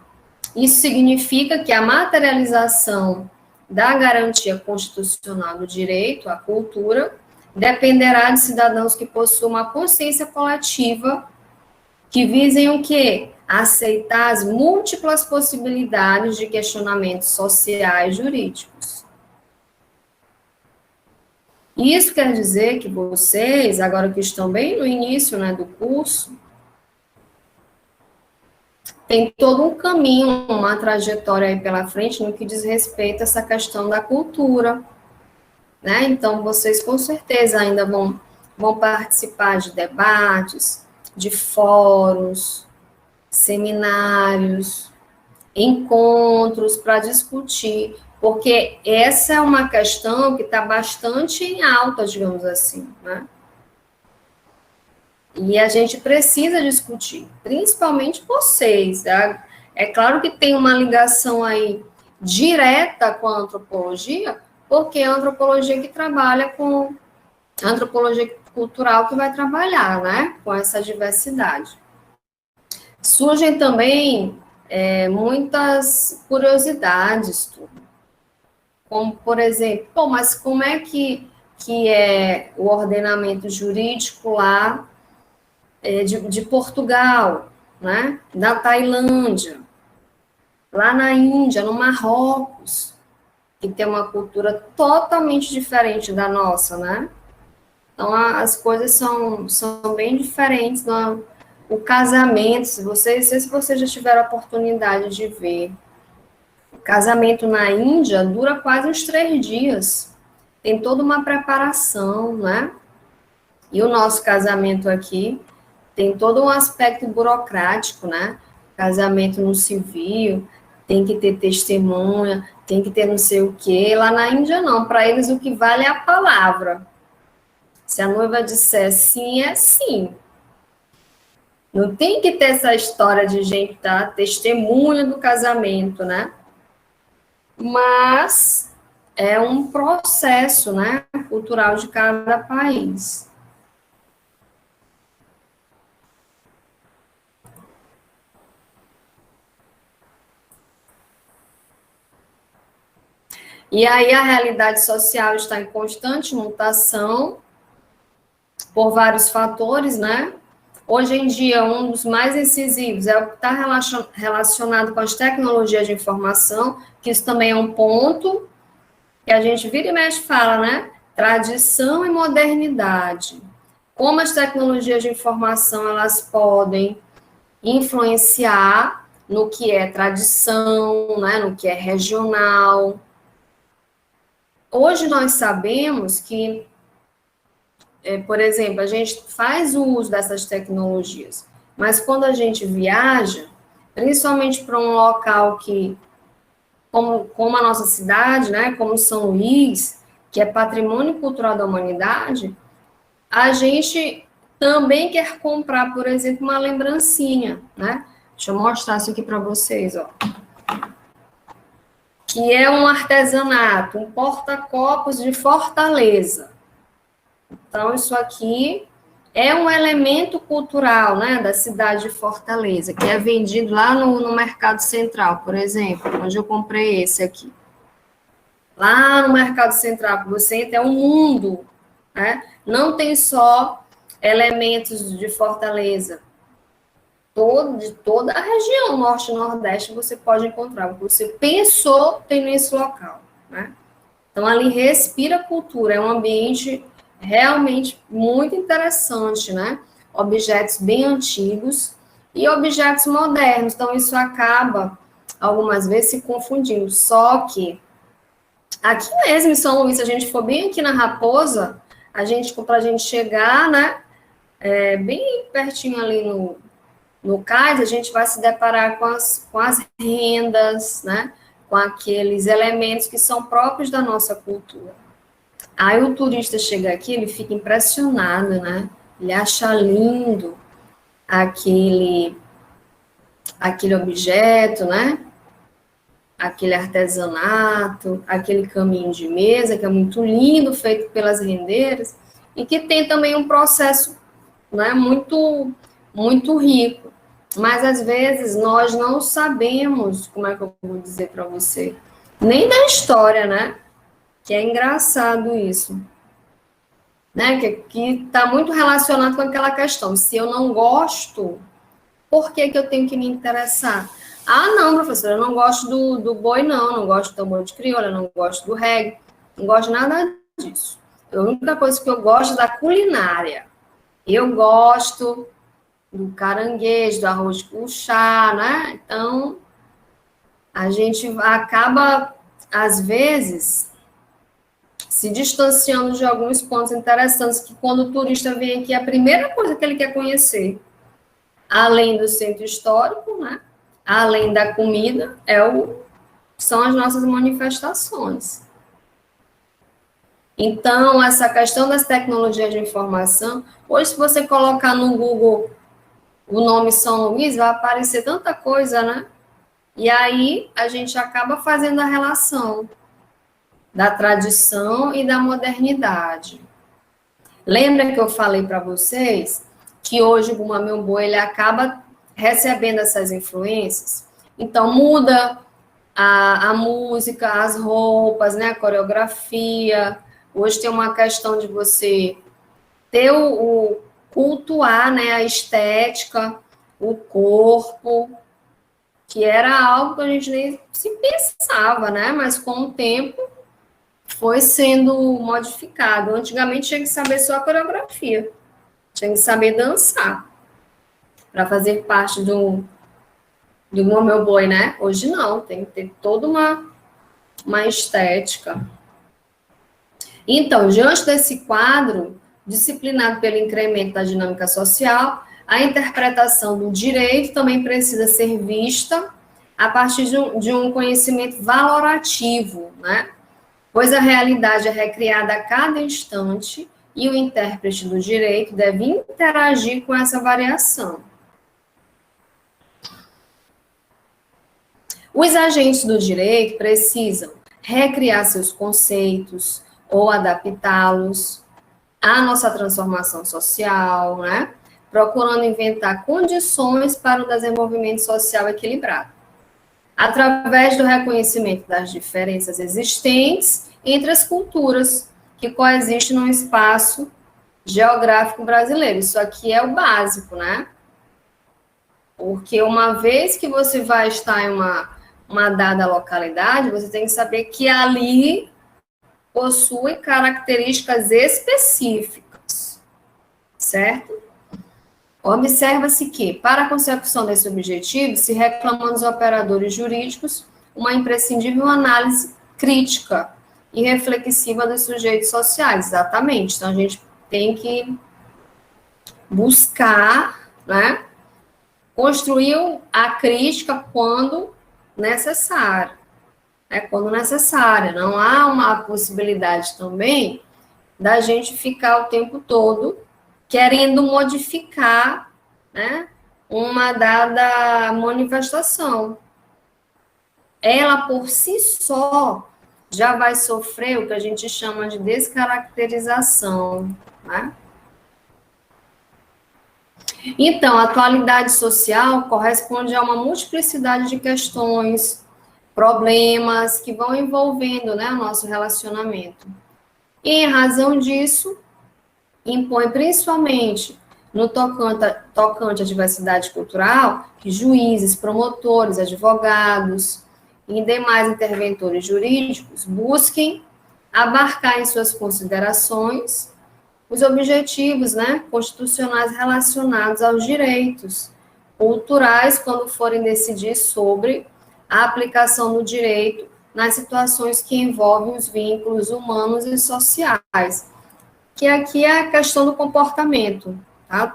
Isso significa que a materialização da garantia constitucional do direito à cultura dependerá de cidadãos que possuam uma consciência coletiva que visem o quê? Aceitar as múltiplas possibilidades de questionamentos sociais e jurídicos. Isso quer dizer que vocês, agora que estão bem no início, né, do curso, tem todo um caminho, uma trajetória aí pela frente no que diz respeito a essa questão da cultura, né? Então, vocês com certeza ainda vão participar de debates, de fóruns, seminários, encontros para discutir, porque essa é uma questão que está bastante em alta, digamos assim, né? E a gente precisa discutir, principalmente vocês. Tá? É claro que tem uma ligação aí direta com a antropologia, porque é a antropologia que trabalha com a antropologia cultural que vai trabalhar, né, com essa diversidade. Surgem também muitas curiosidades, como, por exemplo, mas como é que é o ordenamento jurídico lá de Portugal, né, da Tailândia, lá na Índia, no Marrocos, que tem uma cultura totalmente diferente da nossa, né? Então, as coisas são bem diferentes. O casamento, se vocês já tiveram a oportunidade de ver, o casamento na Índia dura quase uns 3 dias. Tem toda uma preparação, né? E o nosso casamento aqui tem todo um aspecto burocrático, né? Casamento no civil, tem que ter testemunha, tem que ter não sei o quê. Lá na Índia, não. Para eles, o que vale é a palavra. Se a noiva disser sim, é sim. Não tem que ter essa história de gente tá testemunha do casamento, né? Mas é um processo, né, cultural de cada país. E aí a realidade social está em constante mutação por vários fatores, né? Hoje em dia, um dos mais incisivos é o que está relacionado com as tecnologias de informação, que isso também é um ponto que a gente vira e mexe fala, né? Tradição e modernidade. Como as tecnologias de informação, elas podem influenciar no que é tradição, né? No que é regional. Hoje nós sabemos que, por exemplo, a gente faz o uso dessas tecnologias, mas quando a gente viaja, principalmente para um local que, como a nossa cidade, né, como São Luís, que é patrimônio cultural da humanidade, a gente também quer comprar, por exemplo, uma lembrancinha, né? Deixa eu mostrar isso aqui para vocês, ó. Que é um artesanato, um porta-copos de Fortaleza. Então, isso aqui é um elemento cultural, né, da cidade de Fortaleza, que é vendido lá no Mercado Central, por exemplo, onde eu comprei esse aqui. Lá no Mercado Central, que você entra, é um mundo, né? Não tem só elementos de Fortaleza. De toda a região, norte e nordeste, você pode encontrar. O que você pensou tem nesse local, né? Então, ali respira cultura, é um ambiente realmente muito interessante, né? Objetos bem antigos e objetos modernos. Então, isso acaba, algumas vezes, se confundindo. Só que, aqui mesmo em São Luís, se a gente for bem aqui na Raposa, para a gente chegar, né? Bem pertinho ali no cais, a gente vai se deparar com as rendas, né? Com aqueles elementos que são próprios da nossa cultura. Aí o turista chega aqui, ele fica impressionado, né? Ele acha lindo aquele objeto, né? Aquele artesanato, aquele caminho de mesa, que é muito lindo, feito pelas rendeiras, e que tem também um processo, né, muito, muito rico. Mas, às vezes, nós não sabemos, como é que eu vou dizer para você, nem da história, né? Que é engraçado isso. Né? Que está muito relacionado com aquela questão. Se eu não gosto, por que eu tenho que me interessar? Ah, não, professora, eu não gosto do boi, não gosto do tambor de crioula, não gosto do reggae, não gosto de nada disso. A única coisa que eu gosto é da culinária. Eu gosto do caranguejo, do arroz com chá, né? Então, a gente acaba, às vezes, se distanciando de alguns pontos interessantes, que quando o turista vem aqui, a primeira coisa que ele quer conhecer, além do centro histórico, né? Além da comida, são as nossas manifestações. Então, essa questão das tecnologias de informação, hoje, se você colocar no Google o nome São Luís, vai aparecer tanta coisa, né? E aí, a gente acaba fazendo a relação da tradição e da modernidade. Lembra que eu falei para vocês que hoje o Bumba Meu Boi, ele acaba recebendo essas influências? Então, muda a música, as roupas, né? A coreografia. Hoje tem uma questão de você ter cultuar, né, a estética, o corpo, que era algo que a gente nem se pensava, né? Mas com o tempo foi sendo modificado. Antigamente tinha que saber só a coreografia, tinha que saber dançar para fazer parte do Meu Boi, né? Hoje não, tem que ter toda uma estética. Então, diante desse quadro, disciplinado pelo incremento da dinâmica social, a interpretação do direito também precisa ser vista a partir de um conhecimento valorativo, né? Pois a realidade é recriada a cada instante e o intérprete do direito deve interagir com essa variação. Os agentes do direito precisam recriar seus conceitos ou adaptá-los à nossa transformação social, né? Procurando inventar condições para o desenvolvimento social equilibrado, através do reconhecimento das diferenças existentes entre as culturas que coexistem no espaço geográfico brasileiro. Isso aqui é o básico, né? Porque uma vez que você vai estar em uma dada localidade, você tem que saber que ali possui características específicas, certo? Observa-se que, para a consecução desse objetivo, se reclama dos operadores jurídicos uma imprescindível análise crítica e reflexiva dos sujeitos sociais, exatamente. Então, a gente tem que buscar, né, construir a crítica quando necessário. Quando necessária. Não há uma possibilidade também da gente ficar o tempo todo querendo modificar, né, uma dada manifestação. Ela, por si só, já vai sofrer o que a gente chama de descaracterização, né? Então, a atualidade social corresponde a uma multiplicidade de questões problemas que vão envolvendo, né, o nosso relacionamento. E, em razão disso, impõe principalmente no tocante à diversidade cultural, que juízes, promotores, advogados e demais interventores jurídicos busquem abarcar em suas considerações os objetivos, né, constitucionais relacionados aos direitos culturais quando forem decidir sobre a aplicação do direito nas situações que envolvem os vínculos humanos e sociais, que aqui é a questão do comportamento, tá?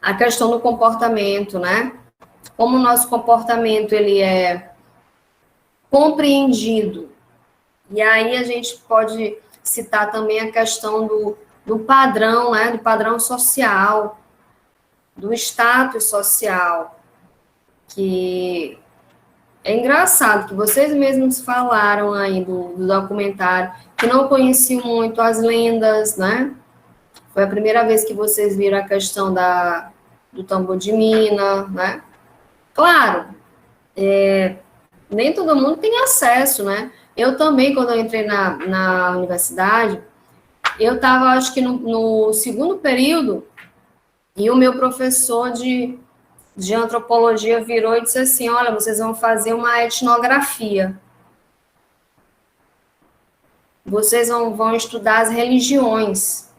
A questão do comportamento, né? Como o nosso comportamento, ele é compreendido. E aí a gente pode citar também a questão do padrão, né? Do padrão social, do status social, que é engraçado que vocês mesmos falaram aí do documentário, que não conheciam muito as lendas, né? Foi a primeira vez que vocês viram a questão do tambor de mina, né? Claro, nem todo mundo tem acesso, né? Eu também, quando eu entrei na universidade, eu estava, acho que no segundo período, e o meu professor de antropologia virou e disse assim, olha, vocês vão fazer uma etnografia. Vocês vão estudar as religiões.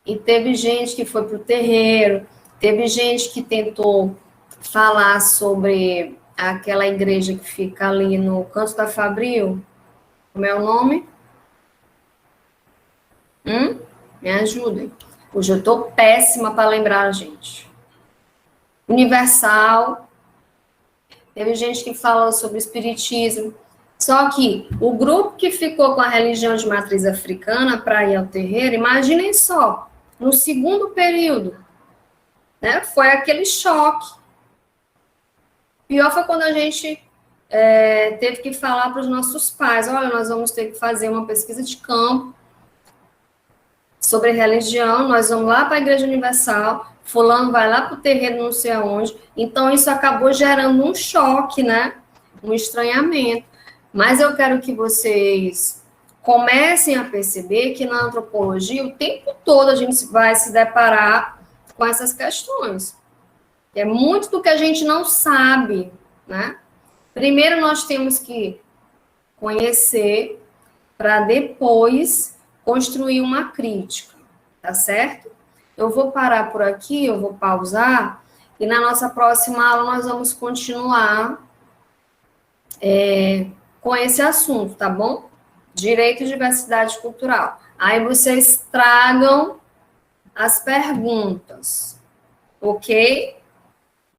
E teve gente que foi para o terreiro, teve gente que tentou falar sobre aquela igreja que fica ali no Canto da Fabril. Como é o nome? Me ajudem. Hoje eu estou péssima para lembrar, gente. Universal. Teve gente que falou sobre o espiritismo. Só que o grupo que ficou com a religião de matriz africana para ir ao terreiro, imaginem só, no segundo período, né, foi aquele choque. Pior foi quando a gente teve que falar para os nossos pais, olha, nós vamos ter que fazer uma pesquisa de campo sobre religião, nós vamos lá para a Igreja Universal, fulano vai lá para o terreiro não sei aonde, então isso acabou gerando um choque, né, um estranhamento. Mas eu quero que vocês comecem a perceber que na antropologia, o tempo todo a gente vai se deparar com essas questões. É muito do que a gente não sabe, né? Primeiro nós temos que conhecer para depois construir uma crítica, tá certo? Eu vou parar por aqui, eu vou pausar, e na nossa próxima aula nós vamos continuar com esse assunto, tá bom? Direito e diversidade cultural. Aí vocês tragam as perguntas, ok?